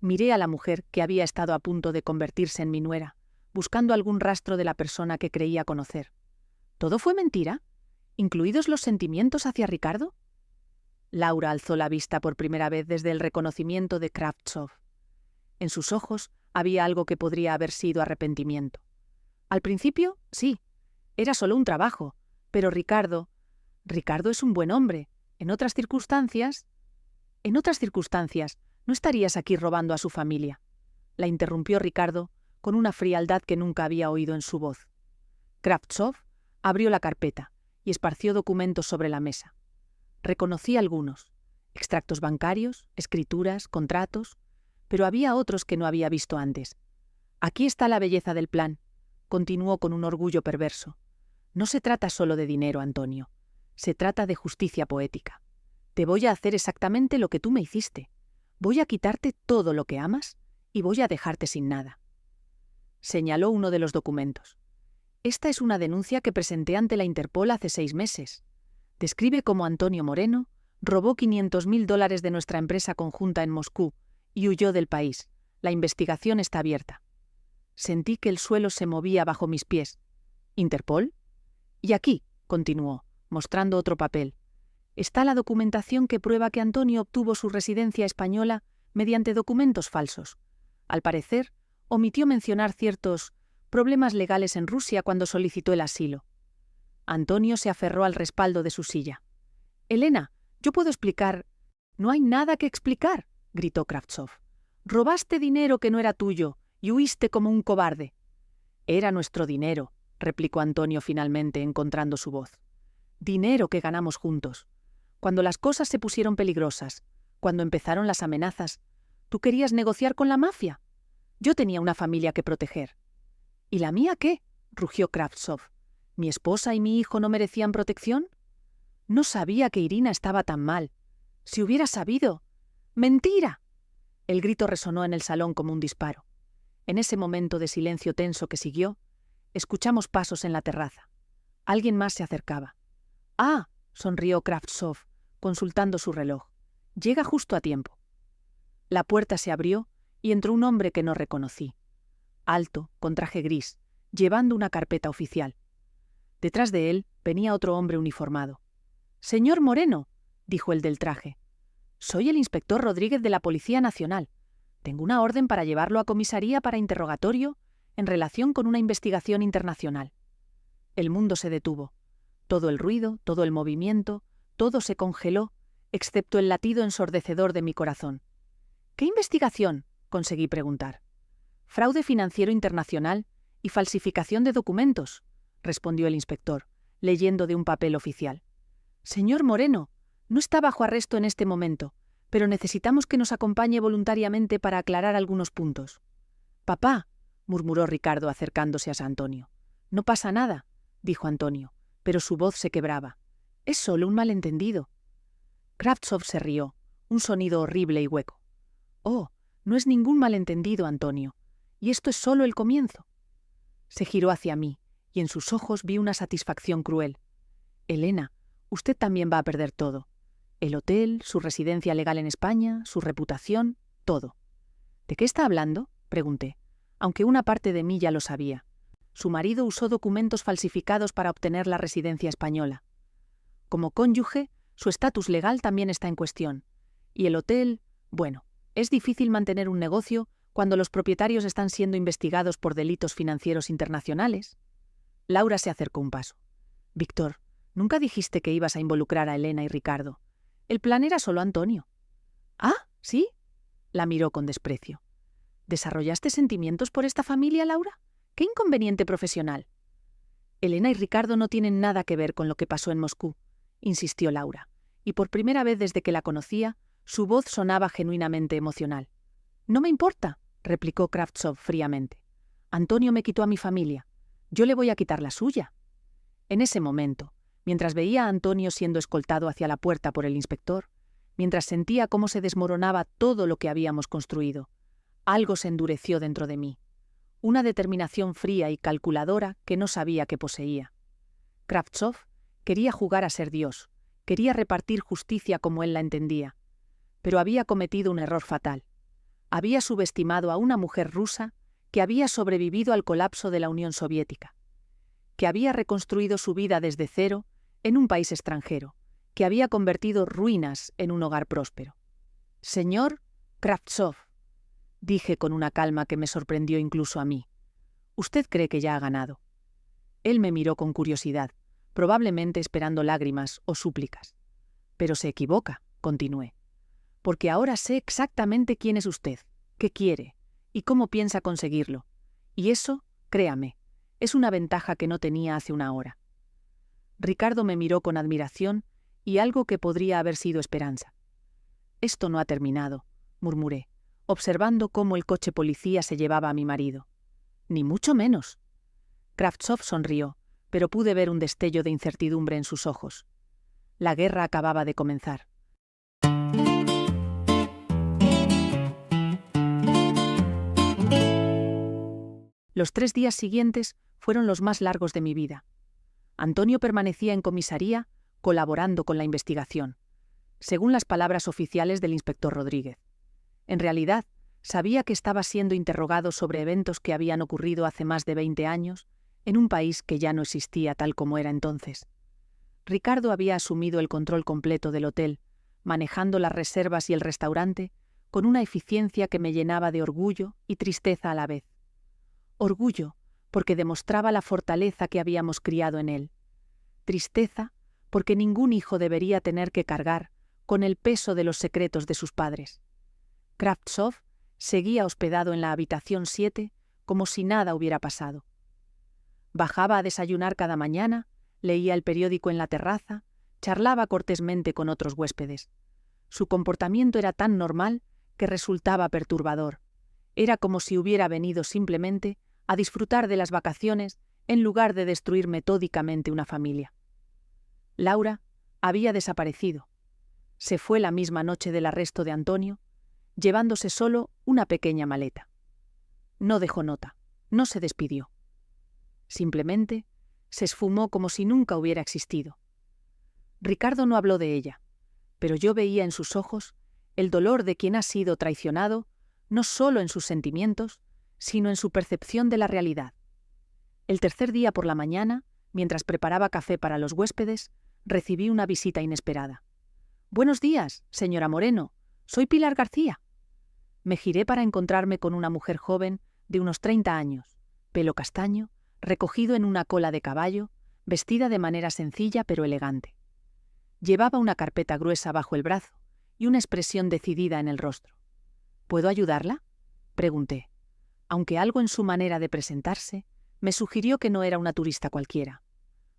Miré a la mujer que había estado a punto de convertirse en mi nuera, buscando algún rastro de la persona que creía conocer. ¿Todo fue mentira? ¿Incluidos los sentimientos hacia Ricardo? Laura alzó la vista por primera vez desde el reconocimiento de Kravtsov. En sus ojos había algo que podría haber sido arrepentimiento. Al principio, sí, era solo un trabajo, pero Ricardo es un buen hombre. En otras circunstancias, no estarías aquí robando a su familia. La interrumpió Ricardo con una frialdad que nunca había oído en su voz. Kravtsov abrió la carpeta y esparció documentos sobre la mesa. Reconocí algunos, extractos bancarios, escrituras, contratos, pero había otros que no había visto antes. Aquí está la belleza del plan, continuó con un orgullo perverso. No se trata solo de dinero, Antonio. Se trata de justicia poética. Te voy a hacer exactamente lo que tú me hiciste. Voy a quitarte todo lo que amas y voy a dejarte sin nada. Señaló uno de los documentos. Esta es una denuncia que presenté ante la Interpol hace 6 meses. Describe cómo Antonio Moreno robó $500.000 de nuestra empresa conjunta en Moscú y huyó del país. La investigación está abierta. Sentí que el suelo se movía bajo mis pies. ¿Interpol? Y aquí, continuó, mostrando otro papel, está la documentación que prueba que Antonio obtuvo su residencia española mediante documentos falsos. Al parecer, omitió mencionar ciertos problemas legales en Rusia cuando solicitó el asilo. Antonio se aferró al respaldo de su silla. «Elena, yo puedo explicar». «No hay nada que explicar», gritó Kravtsov. «Robaste dinero que no era tuyo y huiste como un cobarde». «Era nuestro dinero», replicó Antonio finalmente, encontrando su voz. «Dinero que ganamos juntos. Cuando las cosas se pusieron peligrosas, cuando empezaron las amenazas, ¿tú querías negociar con la mafia? Yo tenía una familia que proteger». «¿Y la mía qué?», rugió Kravtsov. ¿Mi esposa y mi hijo no merecían protección? No sabía que Irina estaba tan mal. Si hubiera sabido... ¡Mentira! El grito resonó en el salón como un disparo. En ese momento de silencio tenso que siguió, escuchamos pasos en la terraza. Alguien más se acercaba. «Ah», sonrió Kravtsov, consultando su reloj. «Llega justo a tiempo». La puerta se abrió y entró un hombre que no reconocí. Alto, con traje gris, llevando una carpeta oficial. Detrás de él venía otro hombre uniformado. «Señor Moreno», dijo el del traje. «Soy el inspector Rodríguez de la Policía Nacional. Tengo una orden para llevarlo a comisaría para interrogatorio en relación con una investigación internacional». El mundo se detuvo. Todo el ruido, todo el movimiento, todo se congeló, excepto el latido ensordecedor de mi corazón. «¿Qué investigación?», conseguí preguntar. «Fraude financiero internacional y falsificación de documentos», respondió el inspector, leyendo de un papel oficial. «Señor Moreno, no está bajo arresto en este momento, pero necesitamos que nos acompañe voluntariamente para aclarar algunos puntos». «Papá», murmuró Ricardo acercándose a Antonio. «No pasa nada», dijo Antonio, pero su voz se quebraba. «Es solo un malentendido». Kravtsov se rió, un sonido horrible y hueco. «Oh, no es ningún malentendido, Antonio, y esto es solo el comienzo». Se giró hacia mí, y en sus ojos vi una satisfacción cruel. «Elena, usted también va a perder todo. El hotel, su residencia legal en España, su reputación, todo. ¿De qué está hablando?, pregunté, aunque una parte de mí ya lo sabía. Su marido usó documentos falsificados para obtener la residencia española. Como cónyuge, su estatus legal también está en cuestión. Y el hotel, bueno, es difícil mantener un negocio cuando los propietarios están siendo investigados por delitos financieros internacionales. Laura se acercó un paso. Víctor, nunca dijiste que ibas a involucrar a Elena y Ricardo. El plan era solo Antonio. ¿Ah, sí? La miró con desprecio. ¿Desarrollaste sentimientos por esta familia, Laura? ¡Qué inconveniente profesional! Elena y Ricardo no tienen nada que ver con lo que pasó en Moscú, insistió Laura, y por primera vez desde que la conocía, su voz sonaba genuinamente emocional. No me importa, replicó Kravtsov fríamente. Antonio me quitó a mi familia. Yo le voy a quitar la suya. En ese momento, mientras veía a Antonio siendo escoltado hacia la puerta por el inspector, mientras sentía cómo se desmoronaba todo lo que habíamos construido, algo se endureció dentro de mí. Una determinación fría y calculadora que no sabía que poseía. Kravtsov quería jugar a ser Dios, quería repartir justicia como él la entendía, pero había cometido un error fatal. Había subestimado a una mujer rusa que había sobrevivido al colapso de la Unión Soviética, que había reconstruido su vida desde cero en un país extranjero, que había convertido ruinas en un hogar próspero. Señor Kravtsov, dije con una calma que me sorprendió incluso a mí, usted cree que ya ha ganado. Él me miró con curiosidad, probablemente esperando lágrimas o súplicas. Pero se equivoca, continué, porque ahora sé exactamente quién es usted, qué quiere y cómo piensa conseguirlo. Y eso, créame, es una ventaja que no tenía hace una hora. Ricardo me miró con admiración y algo que podría haber sido esperanza. Esto no ha terminado, murmuré, observando cómo el coche policía se llevaba a mi marido. Ni mucho menos. Kravtsov sonrió, pero pude ver un destello de incertidumbre en sus ojos. La guerra acababa de comenzar. Los 3 días siguientes fueron los más largos de mi vida. Antonio permanecía en comisaría, colaborando con la investigación, según las palabras oficiales del inspector Rodríguez. En realidad, sabía que estaba siendo interrogado sobre eventos que habían ocurrido hace más de 20 años, en un país que ya no existía tal como era entonces. Ricardo había asumido el control completo del hotel, manejando las reservas y el restaurante, con una eficiencia que me llenaba de orgullo y tristeza a la vez. Orgullo, porque demostraba la fortaleza que habíamos criado en él. Tristeza, porque ningún hijo debería tener que cargar con el peso de los secretos de sus padres. Kravtsov seguía hospedado en la habitación 7 como si nada hubiera pasado. Bajaba a desayunar cada mañana, leía el periódico en la terraza, charlaba cortésmente con otros huéspedes. Su comportamiento era tan normal que resultaba perturbador. Era como si hubiera venido simplemente a disfrutar de las vacaciones en lugar de destruir metódicamente una familia. Laura había desaparecido. Se fue la misma noche del arresto de Antonio, llevándose solo una pequeña maleta. No dejó nota, no se despidió. Simplemente se esfumó como si nunca hubiera existido. Ricardo no habló de ella, pero yo veía en sus ojos el dolor de quien ha sido traicionado, no solo en sus sentimientos, sino en su percepción de la realidad. El tercer día por la mañana, mientras preparaba café para los huéspedes, recibí una visita inesperada. «Buenos días, señora Moreno. Soy Pilar García». Me giré para encontrarme con una mujer joven de unos 30 años, pelo castaño, recogido en una cola de caballo, vestida de manera sencilla pero elegante. Llevaba una carpeta gruesa bajo el brazo y una expresión decidida en el rostro. «¿Puedo ayudarla?», pregunté, aunque algo en su manera de presentarse me sugirió que no era una turista cualquiera.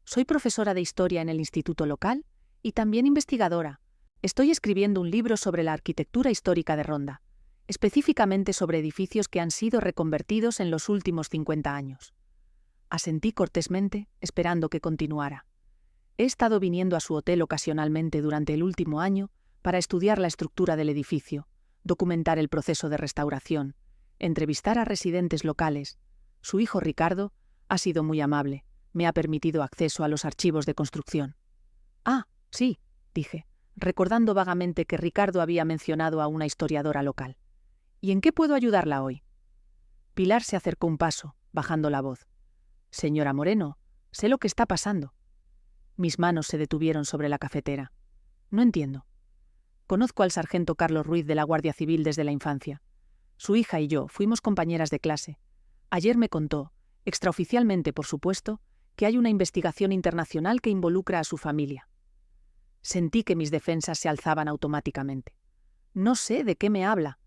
«Soy profesora de historia en el instituto local y también investigadora. Estoy escribiendo un libro sobre la arquitectura histórica de Ronda, específicamente sobre edificios que han sido reconvertidos en los últimos 50 años». Asentí cortésmente, esperando que continuara. He estado viniendo a su hotel ocasionalmente durante el último año para estudiar la estructura del edificio, documentar el proceso de restauración, entrevistar a residentes locales. Su hijo Ricardo ha sido muy amable, me ha permitido acceso a los archivos de construcción. «Ah, sí», dije, recordando vagamente que Ricardo había mencionado a una historiadora local. ¿Y en qué puedo ayudarla hoy? Pilar se acercó un paso, bajando la voz. Señora Moreno, sé lo que está pasando. Mis manos se detuvieron sobre la cafetera. No entiendo. Conozco al sargento Carlos Ruiz de la Guardia Civil desde la infancia. Su hija y yo fuimos compañeras de clase. Ayer me contó, extraoficialmente por supuesto, que hay una investigación internacional que involucra a su familia. Sentí que mis defensas se alzaban automáticamente. No sé de qué me habla.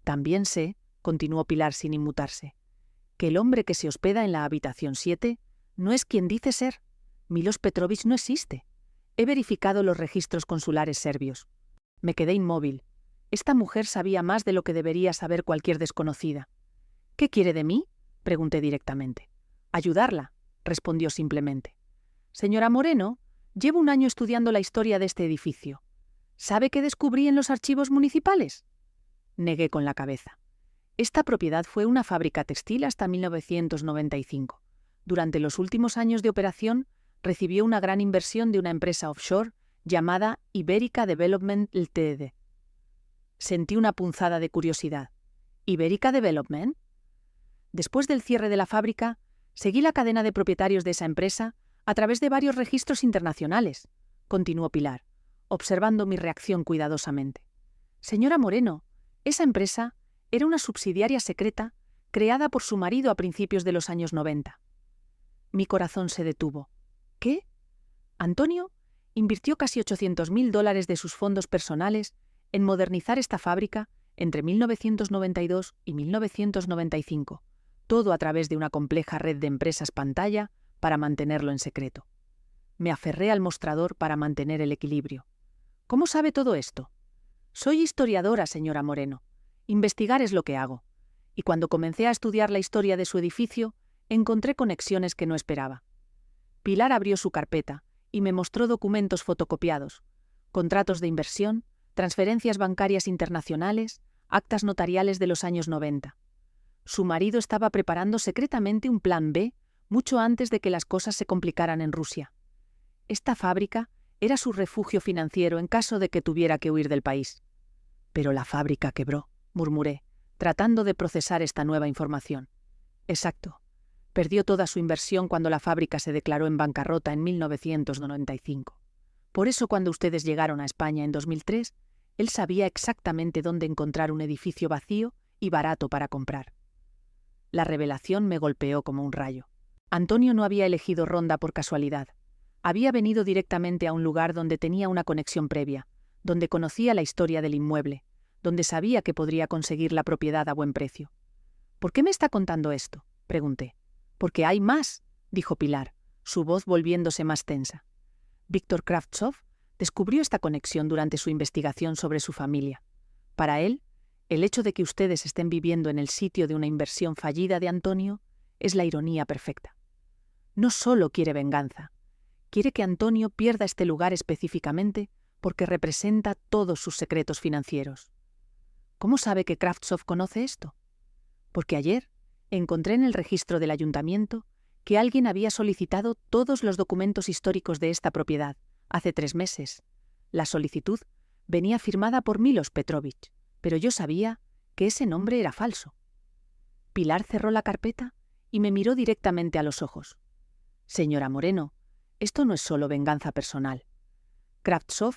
También sé, continuó Pilar sin inmutarse, que el hombre que se hospeda en la habitación 7 no es quien dice ser. Milos Petrovich no existe. He verificado los registros consulares serbios. Me quedé inmóvil. Esta mujer sabía más de lo que debería saber cualquier desconocida. ¿Qué quiere de mí?, pregunté directamente. Ayudarla, respondió simplemente. Señora Moreno, llevo un año estudiando la historia de este edificio. ¿Sabe qué descubrí en los archivos municipales? Negué con la cabeza. Esta propiedad fue una fábrica textil hasta 1995. Durante los últimos años de operación, recibió una gran inversión de una empresa offshore llamada Iberica Development Ltd. Sentí una punzada de curiosidad. ¿Iberica Development? Después del cierre de la fábrica, seguí la cadena de propietarios de esa empresa a través de varios registros internacionales, continuó Pilar, observando mi reacción cuidadosamente. Señora Moreno, esa empresa era una subsidiaria secreta creada por su marido a principios de los años 90. Mi corazón se detuvo. ¿Qué? Antonio invirtió casi $800.000 de sus fondos personales en modernizar esta fábrica entre 1992 y 1995, todo a través de una compleja red de empresas pantalla para mantenerlo en secreto. Me aferré al mostrador para mantener el equilibrio. ¿Cómo sabe todo esto? Soy historiadora, señora Moreno. Investigar es lo que hago. Y cuando comencé a estudiar la historia de su edificio, encontré conexiones que no esperaba. Pilar abrió su carpeta y me mostró documentos fotocopiados, contratos de inversión, transferencias bancarias internacionales, actas notariales de los años 90. Su marido estaba preparando secretamente un plan B mucho antes de que las cosas se complicaran en Rusia. Esta fábrica era su refugio financiero en caso de que tuviera que huir del país. Pero la fábrica quebró, murmuré, tratando de procesar esta nueva información. Exacto. Perdió toda su inversión cuando la fábrica se declaró en bancarrota en 1995. Por eso, cuando ustedes llegaron a España en 2003, él sabía exactamente dónde encontrar un edificio vacío y barato para comprar. La revelación me golpeó como un rayo. Antonio no había elegido Ronda por casualidad. Había venido directamente a un lugar donde tenía una conexión previa, donde conocía la historia del inmueble, donde sabía que podría conseguir la propiedad a buen precio. ¿Por qué me está contando esto?, pregunté. Porque hay más, dijo Pilar, su voz volviéndose más tensa. Víctor Kravtsov descubrió esta conexión durante su investigación sobre su familia. Para él, el hecho de que ustedes estén viviendo en el sitio de una inversión fallida de Antonio es la ironía perfecta. No solo quiere venganza, quiere que Antonio pierda este lugar específicamente porque representa todos sus secretos financieros. ¿Cómo sabe que Kravtsov conoce esto? Porque ayer encontré en el registro del ayuntamiento que alguien había solicitado todos los documentos históricos de esta propiedad, hace 3 meses. La solicitud venía firmada por Milos Petrovich, pero yo sabía que ese nombre era falso. Pilar cerró la carpeta y me miró directamente a los ojos. Señora Moreno, esto no es solo venganza personal. Kravtsov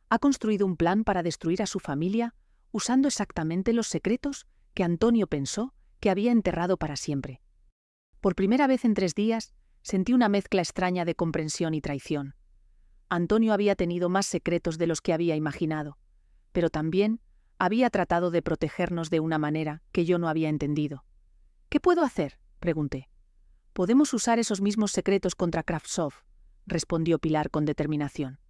ha construido un plan para destruir a su familia usando exactamente los secretos que Antonio pensó que había enterrado para siempre. Por primera vez en 3 días, sentí una mezcla extraña de comprensión y traición. Antonio había tenido más secretos de los que había imaginado, pero también había tratado de protegernos de una manera que yo no había entendido. ¿Qué puedo hacer?, pregunté. Podemos usar esos mismos secretos contra Kravtsov, respondió Pilar con determinación.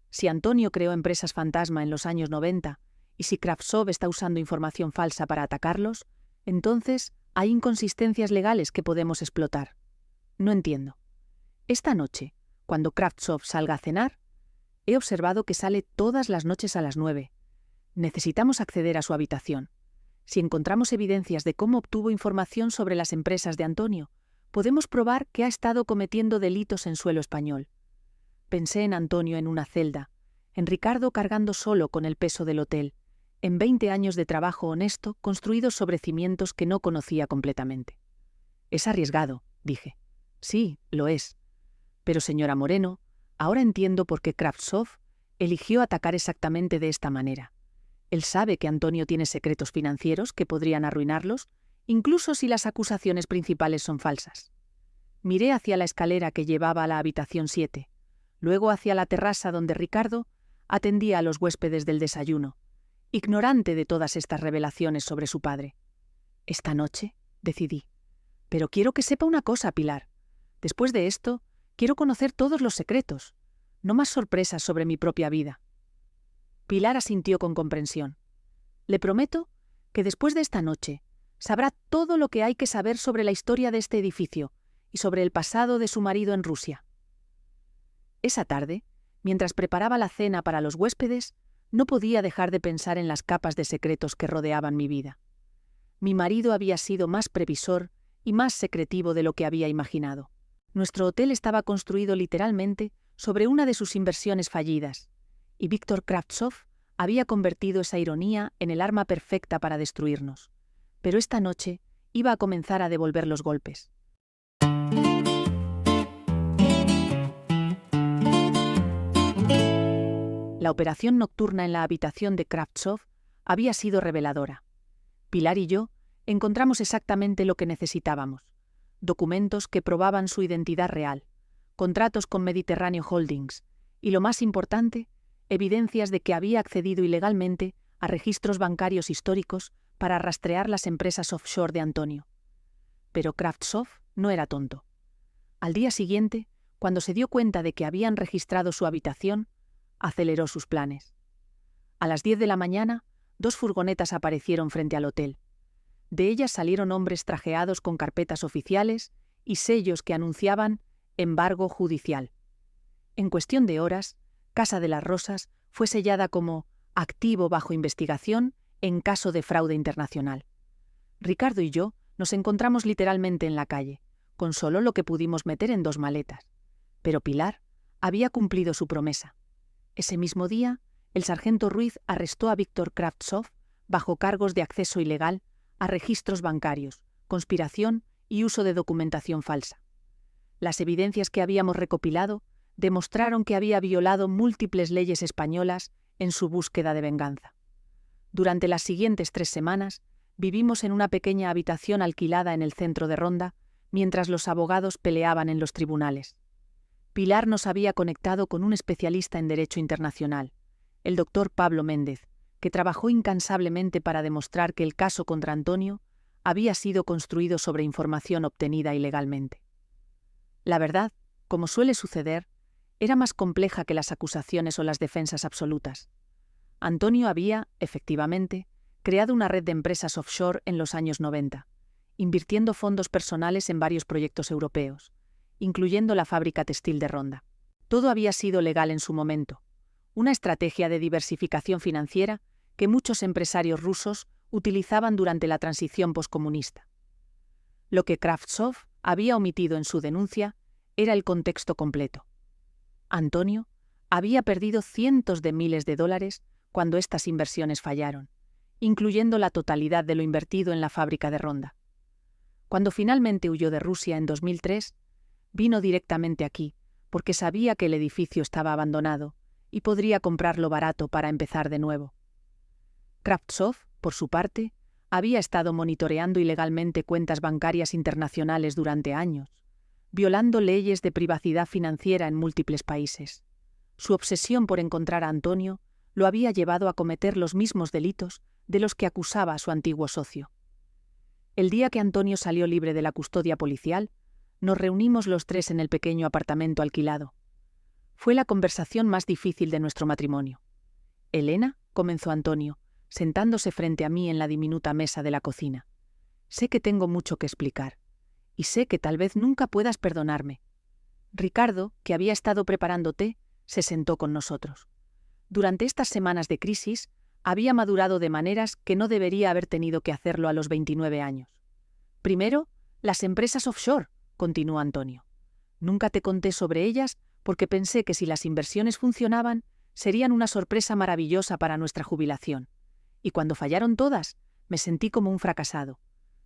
Si Antonio creó empresas fantasma en los años 90 y si Kravtsov está usando información falsa para atacarlos, entonces hay inconsistencias legales que podemos explotar. No entiendo. Esta noche, cuando Kravtsov salga a cenar, he observado que sale todas las noches a las 9. Necesitamos acceder a su habitación. Si encontramos evidencias de cómo obtuvo información sobre las empresas de Antonio, podemos probar que ha estado cometiendo delitos en suelo español. Pensé en Antonio en una celda, en Ricardo cargando solo con el peso del hotel, en 20 años de trabajo honesto construidos sobre cimientos que no conocía completamente. Es arriesgado, dije. Sí, lo es. Pero señora Moreno, ahora entiendo por qué Kravtsov eligió atacar exactamente de esta manera. Él sabe que Antonio tiene secretos financieros que podrían arruinarlos, incluso si las acusaciones principales son falsas. Miré hacia la escalera que llevaba a la habitación 7, luego hacia la terraza donde Ricardo atendía a los huéspedes del desayuno, ignorante de todas estas revelaciones sobre su padre. Esta noche, decidí. Pero quiero que sepa una cosa, Pilar. Después de esto, quiero conocer todos los secretos, no más sorpresas sobre mi propia vida. Pilar asintió con comprensión. Le prometo que después de esta noche sabrá todo lo que hay que saber sobre la historia de este edificio y sobre el pasado de su marido en Rusia. Esa tarde, mientras preparaba la cena para los huéspedes, no podía dejar de pensar en las capas de secretos que rodeaban mi vida. Mi marido había sido más previsor y más secretivo de lo que había imaginado. Nuestro hotel estaba construido literalmente sobre una de sus inversiones fallidas, y Víctor Kravtsov había convertido esa ironía en el arma perfecta para destruirnos. Pero esta noche iba a comenzar a devolver los golpes. La operación nocturna en la habitación de Kravtsov había sido reveladora. Pilar y yo encontramos exactamente lo que necesitábamos: documentos que probaban su identidad real, contratos con Mediterráneo Holdings y, lo más importante, evidencias de que había accedido ilegalmente a registros bancarios históricos para rastrear las empresas offshore de Antonio. Pero Kravtsov no era tonto. Al día siguiente, cuando se dio cuenta de que habían registrado su habitación, aceleró sus planes. A las 10 de la mañana, 2 furgonetas aparecieron frente al hotel. De ellas salieron hombres trajeados con carpetas oficiales y sellos que anunciaban embargo judicial. En cuestión de horas, Casa de las Rosas fue sellada como activo bajo investigación en caso de fraude internacional. Ricardo y yo nos encontramos literalmente en la calle, con solo lo que pudimos meter en 2 maletas. Pero Pilar había cumplido su promesa. Ese mismo día, el sargento Ruiz arrestó a Víctor Kravtsov bajo cargos de acceso ilegal a registros bancarios, conspiración y uso de documentación falsa. Las evidencias que habíamos recopilado demostraron que había violado múltiples leyes españolas en su búsqueda de venganza. Durante las siguientes 3 semanas, vivimos en una pequeña habitación alquilada en el centro de Ronda, mientras los abogados peleaban en los tribunales. Pilar nos había conectado con un especialista en Derecho Internacional, el doctor Pablo Méndez, que trabajó incansablemente para demostrar que el caso contra Antonio había sido construido sobre información obtenida ilegalmente. La verdad, como suele suceder, era más compleja que las acusaciones o las defensas absolutas. Antonio había, efectivamente, creado una red de empresas offshore en los años 90, invirtiendo fondos personales en varios proyectos europeos, incluyendo la fábrica textil de Ronda. Todo había sido legal en su momento, una estrategia de diversificación financiera que muchos empresarios rusos utilizaban durante la transición poscomunista. Lo que Kravtsov había omitido en su denuncia era el contexto completo. Antonio había perdido cientos de miles de dólares cuando estas inversiones fallaron, incluyendo la totalidad de lo invertido en la fábrica de Ronda. Cuando finalmente huyó de Rusia en 2003, vino directamente aquí, porque sabía que el edificio estaba abandonado y podría comprarlo barato para empezar de nuevo. Kravtsov, por su parte, había estado monitoreando ilegalmente cuentas bancarias internacionales durante años, violando leyes de privacidad financiera en múltiples países. Su obsesión por encontrar a Antonio lo había llevado a cometer los mismos delitos de los que acusaba a su antiguo socio. El día que Antonio salió libre de la custodia policial, nos reunimos los 3 en el pequeño apartamento alquilado. Fue la conversación más difícil de nuestro matrimonio. «Elena», comenzó Antonio, sentándose frente a mí en la diminuta mesa de la cocina. «Sé que tengo mucho que explicar, y sé que tal vez nunca puedas perdonarme». Ricardo, que había estado preparando té, se sentó con nosotros. Durante estas semanas de crisis, había madurado de maneras que no debería haber tenido que hacerlo a los 29 años. «Primero, las empresas offshore», continuó Antonio. «Nunca te conté sobre ellas porque pensé que si las inversiones funcionaban, serían una sorpresa maravillosa para nuestra jubilación. Y cuando fallaron todas, me sentí como un fracasado.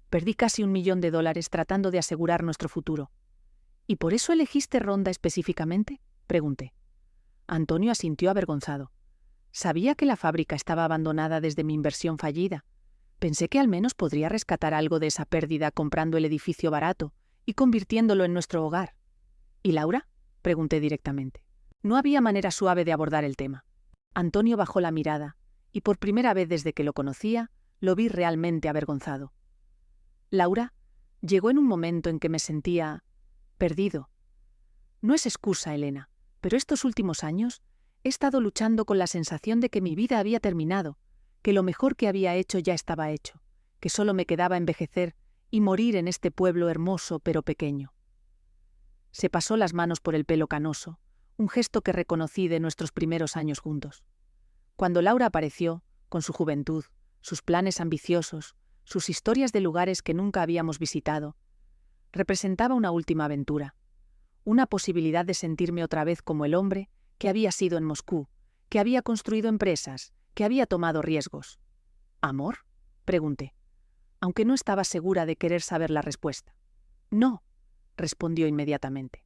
Perdí casi $1 millón tratando de asegurar nuestro futuro. ¿Y por eso elegiste Ronda específicamente?, pregunté. Antonio asintió avergonzado. Sabía que la fábrica estaba abandonada desde mi inversión fallida. Pensé que al menos podría rescatar algo de esa pérdida comprando el edificio barato y convirtiéndolo en nuestro hogar. ¿Y Laura?, pregunté directamente. No había manera suave de abordar el tema. Antonio bajó la mirada, y por primera vez desde que lo conocía, lo vi realmente avergonzado. Laura llegó en un momento en que me sentía perdido. No es excusa, Elena, pero estos últimos años he estado luchando con la sensación de que mi vida había terminado, que lo mejor que había hecho ya estaba hecho, que solo me quedaba envejecer y morir en este pueblo hermoso pero pequeño. Se pasó las manos por el pelo canoso, un gesto que reconocí de nuestros primeros años juntos. Cuando Laura apareció, con su juventud, sus planes ambiciosos, sus historias de lugares que nunca habíamos visitado, representaba una última aventura, una posibilidad de sentirme otra vez como el hombre que había sido en Moscú, que había construido empresas, que había tomado riesgos. ¿Amor?, pregunté, aunque no estaba segura de querer saber la respuesta. No, respondió inmediatamente.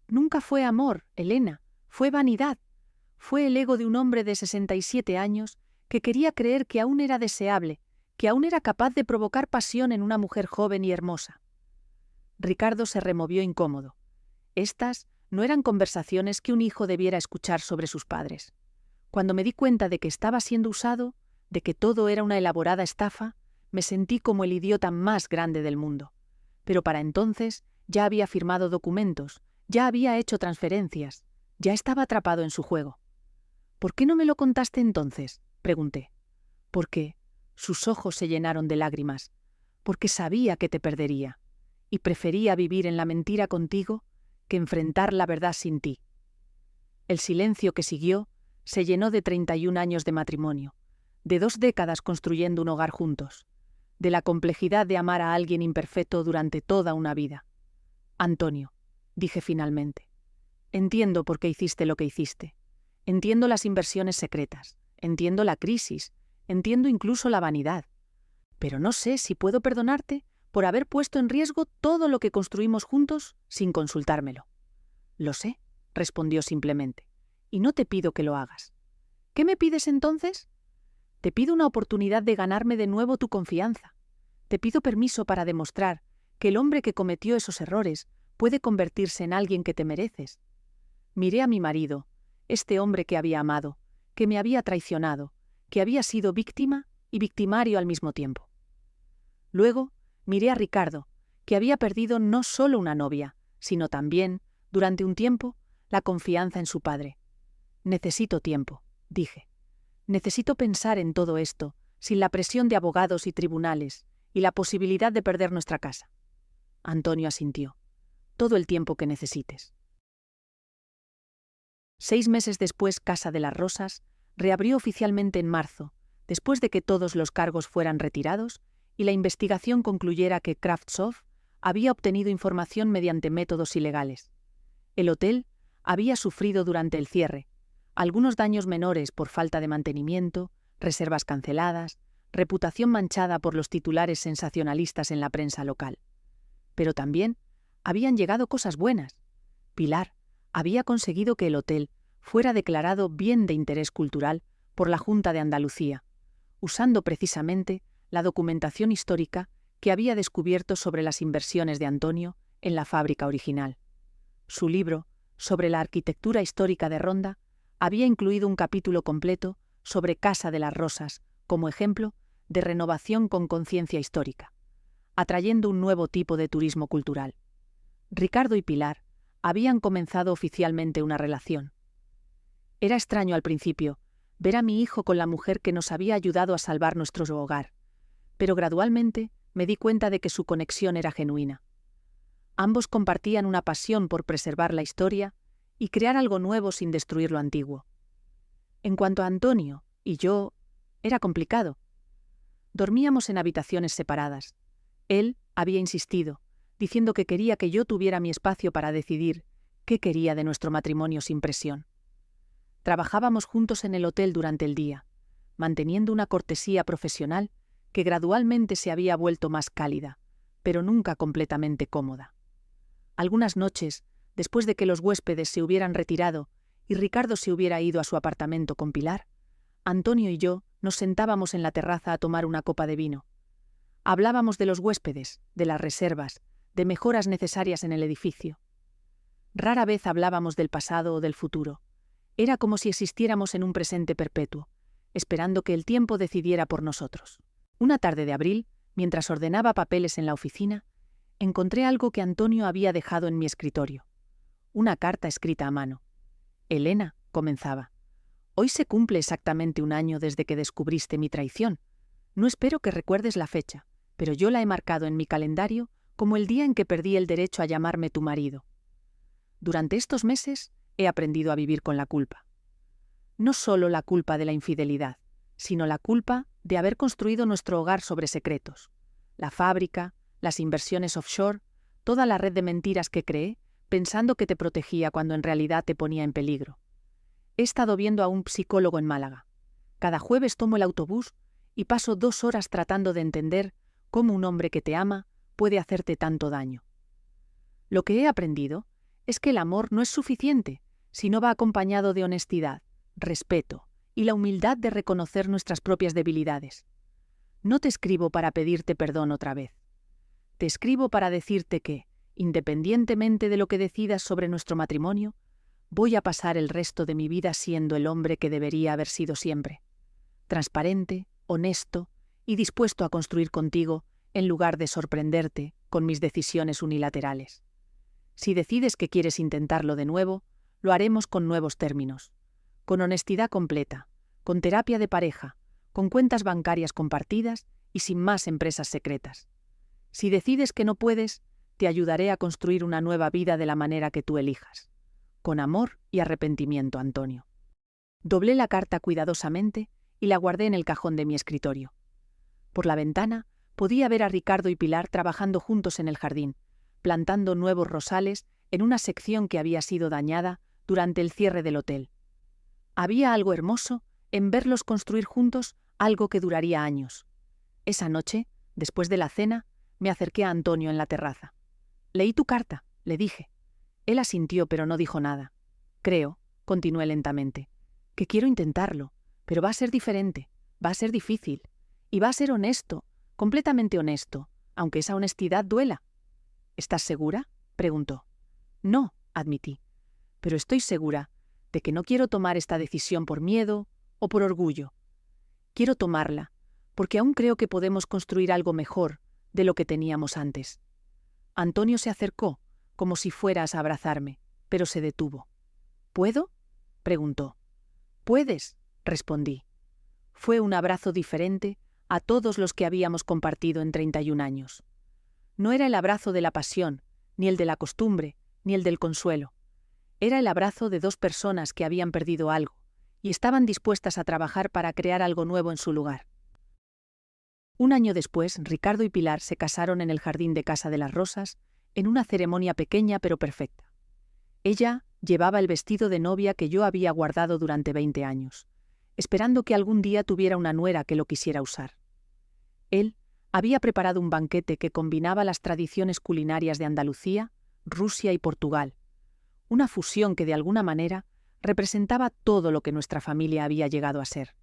Nunca fue amor, Elena, fue vanidad. Fue el ego de un hombre de 67 años que quería creer que aún era deseable, que aún era capaz de provocar pasión en una mujer joven y hermosa. Ricardo se removió incómodo. Estas no eran conversaciones que un hijo debiera escuchar sobre sus padres. Cuando me di cuenta de que estaba siendo usado, de que todo era una elaborada estafa, me sentí como el idiota más grande del mundo. Pero para entonces ya había firmado documentos, ya había hecho transferencias, ya estaba atrapado en su juego. ¿Por qué no me lo contaste entonces?, pregunté. Porque sus ojos se llenaron de lágrimas, porque sabía que te perdería, y prefería vivir en la mentira contigo que enfrentar la verdad sin ti. El silencio que siguió se llenó de 31 años de matrimonio, de 2 décadas construyendo un hogar juntos, de la complejidad de amar a alguien imperfecto durante toda una vida. Antonio, dije finalmente, entiendo por qué hiciste lo que hiciste. Entiendo las inversiones secretas, entiendo la crisis, entiendo incluso la vanidad. Pero no sé si puedo perdonarte por haber puesto en riesgo todo lo que construimos juntos sin consultármelo. Lo sé, respondió simplemente, y no te pido que lo hagas. ¿Qué me pides entonces? Te pido una oportunidad de ganarme de nuevo tu confianza. Te pido permiso para demostrar que el hombre que cometió esos errores puede convertirse en alguien que te mereces. Miré a mi marido, este hombre que había amado, que me había traicionado, que había sido víctima y victimario al mismo tiempo. Luego miré a Ricardo, que había perdido no solo una novia, sino también, durante un tiempo, la confianza en su padre. Necesito tiempo, dije. Necesito pensar en todo esto, sin la presión de abogados y tribunales, y la posibilidad de perder nuestra casa. Antonio asintió. Todo el tiempo que necesites. 6 meses después, Casa de las Rosas reabrió oficialmente en marzo, después de que todos los cargos fueran retirados y la investigación concluyera que Kravtsov había obtenido información mediante métodos ilegales. El hotel había sufrido durante el cierre algunos daños menores por falta de mantenimiento, reservas canceladas, reputación manchada por los titulares sensacionalistas en la prensa local. Pero también habían llegado cosas buenas. Pilar había conseguido que el hotel fuera declarado bien de interés cultural por la Junta de Andalucía, usando precisamente la documentación histórica que había descubierto sobre las inversiones de Antonio en la fábrica original. Su libro sobre la arquitectura histórica de Ronda había incluido un capítulo completo sobre Casa de las Rosas como ejemplo de renovación con conciencia histórica, atrayendo un nuevo tipo de turismo cultural. Ricardo y Pilar habían comenzado oficialmente una relación. Era extraño al principio ver a mi hijo con la mujer que nos había ayudado a salvar nuestro hogar, pero gradualmente me di cuenta de que su conexión era genuina. Ambos compartían una pasión por preservar la historia y crear algo nuevo sin destruir lo antiguo. En cuanto a Antonio y yo, era complicado. Dormíamos en habitaciones separadas. Él había insistido, diciendo que quería que yo tuviera mi espacio para decidir qué quería de nuestro matrimonio sin presión. Trabajábamos juntos en el hotel durante el día. manteniendo una cortesía profesional que gradualmente se había vuelto más cálida, pero nunca completamente cómoda. Algunas noches, después de que los huéspedes se hubieran retirado y Ricardo se hubiera ido a su apartamento con Pilar, Antonio y yo nos sentábamos en la terraza a tomar una copa de vino. Hablábamos de los huéspedes, de las reservas, de mejoras necesarias en el edificio. Rara vez hablábamos del pasado o del futuro. Era como si existiéramos en un presente perpetuo, esperando que el tiempo decidiera por nosotros. Una tarde de abril, mientras ordenaba papeles en la oficina, encontré algo que Antonio había dejado en mi escritorio. Una carta escrita a mano. Elena, comenzaba. Hoy se cumple exactamente un año desde que descubriste mi traición. No espero que recuerdes la fecha, pero yo la he marcado en mi calendario como el día en que perdí el derecho a llamarme tu marido. Durante estos meses he aprendido a vivir con la culpa. No solo la culpa de la infidelidad, sino la culpa de haber construido nuestro hogar sobre secretos. La fábrica, las inversiones offshore, toda la red de mentiras que creé, pensando que te protegía cuando en realidad te ponía en peligro. He estado viendo a un psicólogo en Málaga. Cada jueves tomo el autobús y paso 2 horas tratando de entender cómo un hombre que te ama puede hacerte tanto daño. Lo que he aprendido es que el amor no es suficiente si no va acompañado de honestidad, respeto y la humildad de reconocer nuestras propias debilidades. No te escribo para pedirte perdón otra vez. Te escribo para decirte que, independientemente de lo que decidas sobre nuestro matrimonio, voy a pasar el resto de mi vida siendo el hombre que debería haber sido siempre. Transparente, honesto y dispuesto a construir contigo en lugar de sorprenderte con mis decisiones unilaterales. Si decides que quieres intentarlo de nuevo, lo haremos con nuevos términos, con honestidad completa, con terapia de pareja, con cuentas bancarias compartidas y sin más empresas secretas. Si decides que no puedes, te ayudaré a construir una nueva vida de la manera que tú elijas. Con amor y arrepentimiento, Antonio. Doblé la carta cuidadosamente y la guardé en el cajón de mi escritorio. Por la ventana podía ver a Ricardo y Pilar trabajando juntos en el jardín, plantando nuevos rosales en una sección que había sido dañada durante el cierre del hotel. Había algo hermoso en verlos construir juntos algo que duraría años. Esa noche, después de la cena, me acerqué a Antonio en la terraza. «Leí tu carta», le dije. Él asintió, pero no dijo nada. «Creo», continué lentamente, «que quiero intentarlo, pero va a ser diferente, va a ser difícil, y va a ser honesto, completamente honesto, aunque esa honestidad duela». «¿Estás segura?», preguntó. «No», admití, «pero estoy segura de que no quiero tomar esta decisión por miedo o por orgullo. Quiero tomarla, porque aún creo que podemos construir algo mejor de lo que teníamos antes». Antonio se acercó, como si fueras a abrazarme, pero se detuvo. «¿Puedo?», preguntó. «Puedes», respondí. Fue un abrazo diferente a todos los que habíamos compartido en 31 años. No era el abrazo de la pasión, ni el de la costumbre, ni el del consuelo. Era el abrazo de 2 personas que habían perdido algo y estaban dispuestas a trabajar para crear algo nuevo en su lugar. Un año después, Ricardo y Pilar se casaron en el jardín de Casa de las Rosas, en una ceremonia pequeña pero perfecta. Ella llevaba el vestido de novia que yo había guardado durante 20 años, esperando que algún día tuviera una nuera que lo quisiera usar. Él había preparado un banquete que combinaba las tradiciones culinarias de Andalucía, Rusia y Portugal, una fusión que de alguna manera representaba todo lo que nuestra familia había llegado a ser.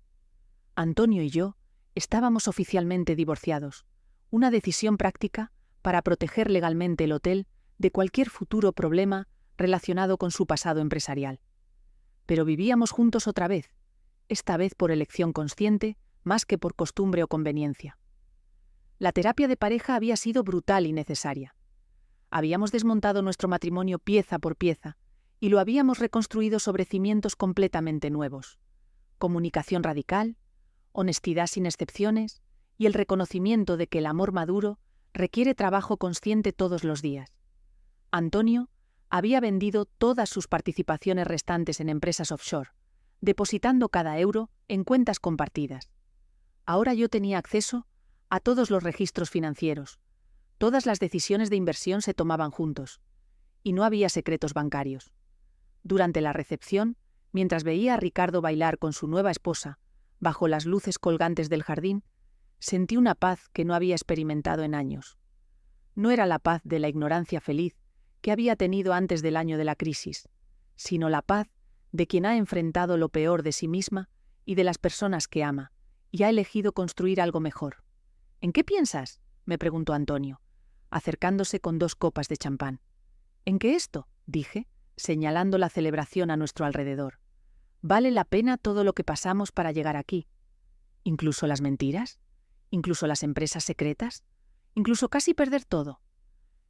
Antonio y yo estábamos oficialmente divorciados, una decisión práctica para proteger legalmente el hotel de cualquier futuro problema relacionado con su pasado empresarial. Pero vivíamos juntos otra vez, esta vez por elección consciente más que por costumbre o conveniencia. La terapia de pareja había sido brutal y necesaria. Habíamos desmontado nuestro matrimonio pieza por pieza y lo habíamos reconstruido sobre cimientos completamente nuevos. Comunicación radical, honestidad sin excepciones y el reconocimiento de que el amor maduro requiere trabajo consciente todos los días. Antonio había vendido todas sus participaciones restantes en empresas offshore, depositando cada euro en cuentas compartidas. Ahora yo tenía acceso a todos los registros financieros. Todas las decisiones de inversión se tomaban juntos, y no había secretos bancarios. Durante la recepción, mientras veía a Ricardo bailar con su nueva esposa, bajo las luces colgantes del jardín, sentí una paz que no había experimentado en años. No era la paz de la ignorancia feliz que había tenido antes del año de la crisis, sino la paz de quien ha enfrentado lo peor de sí misma y de las personas que ama, y ha elegido construir algo mejor. ¿En qué piensas?, me preguntó Antonio, acercándose con 2 copas de champán. ¿En qué esto?, dije, señalando la celebración a nuestro alrededor. Vale la pena todo lo que pasamos para llegar aquí. ¿Incluso las mentiras? ¿Incluso las empresas secretas? ¿Incluso casi perder todo?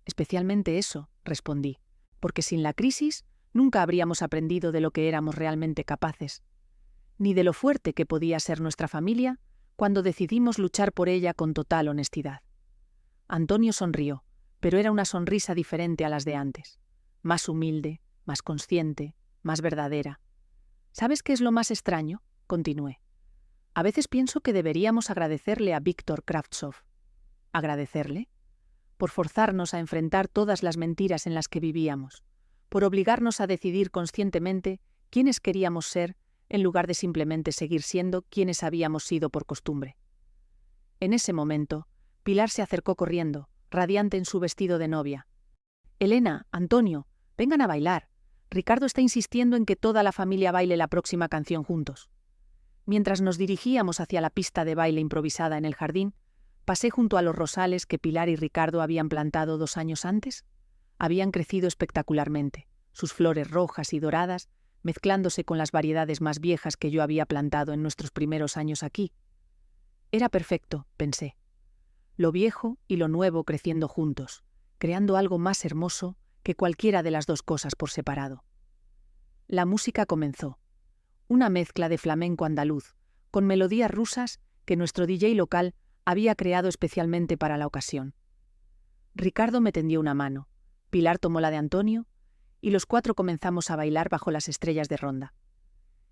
Especialmente eso, respondí, porque sin la crisis nunca habríamos aprendido de lo que éramos realmente capaces, ni de lo fuerte que podía ser nuestra familia cuando decidimos luchar por ella con total honestidad. Antonio sonrió, pero era una sonrisa diferente a las de antes, más humilde, más consciente, más verdadera. ¿Sabes qué es lo más extraño?, continué. A veces pienso que deberíamos agradecerle a Víctor Kravtsov. ¿Agradecerle? Por forzarnos a enfrentar todas las mentiras en las que vivíamos, por obligarnos a decidir conscientemente quiénes queríamos ser en lugar de simplemente seguir siendo quienes habíamos sido por costumbre. En ese momento, Pilar se acercó corriendo, radiante en su vestido de novia. «Elena, Antonio, vengan a bailar. Ricardo está insistiendo en que toda la familia baile la próxima canción juntos». Mientras nos dirigíamos hacia la pista de baile improvisada en el jardín, pasé junto a los rosales que Pilar y Ricardo habían plantado 2 años antes. Habían crecido espectacularmente, sus flores rojas y doradas, mezclándose con las variedades más viejas que yo había plantado en nuestros primeros años aquí. Era perfecto, pensé. Lo viejo y lo nuevo creciendo juntos, creando algo más hermoso que cualquiera de las 2 cosas por separado. La música comenzó. Una mezcla de flamenco andaluz, con melodías rusas que nuestro DJ local había creado especialmente para la ocasión. Ricardo me tendió una mano, Pilar tomó la de Antonio, y los 4 comenzamos a bailar bajo las estrellas de Ronda.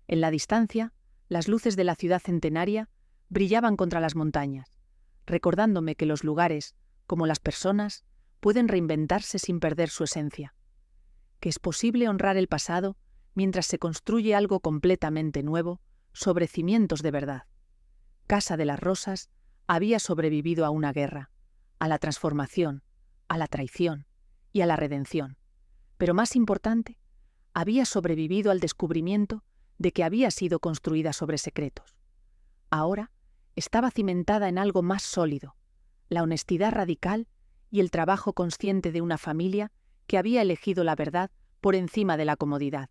En la distancia, las luces de la ciudad centenaria brillaban contra las montañas, recordándome que los lugares, como las personas, pueden reinventarse sin perder su esencia, que es posible honrar el pasado mientras se construye algo completamente nuevo sobre cimientos de verdad. Casa de las Rosas había sobrevivido a una guerra, a la transformación, a la traición y a la redención. Pero más importante, había sobrevivido al descubrimiento de que había sido construida sobre secretos. Ahora estaba cimentada en algo más sólido, la honestidad radical y el trabajo consciente de una familia que había elegido la verdad por encima de la comodidad.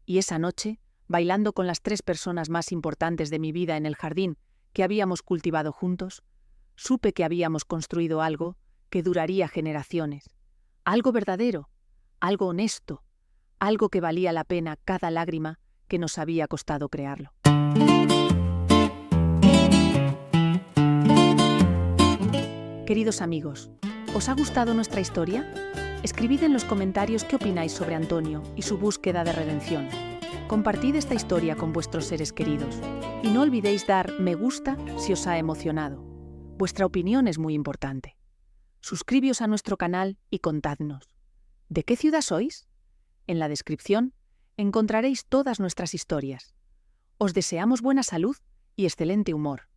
Y esa noche, bailando con las 3 personas más importantes de mi vida en el jardín que habíamos cultivado juntos, supe que habíamos construido algo que duraría generaciones, algo verdadero, algo honesto, algo que valía la pena cada lágrima que nos había costado crearlo. Queridos amigos, ¿os ha gustado nuestra historia? Escribid en los comentarios qué opináis sobre Antonio y su búsqueda de redención. Compartid esta historia con vuestros seres queridos y no olvidéis dar me gusta si os ha emocionado. Vuestra opinión es muy importante. Suscribíos a nuestro canal y contadnos. ¿De qué ciudad sois? En la descripción encontraréis todas nuestras historias. Os deseamos buena salud y excelente humor.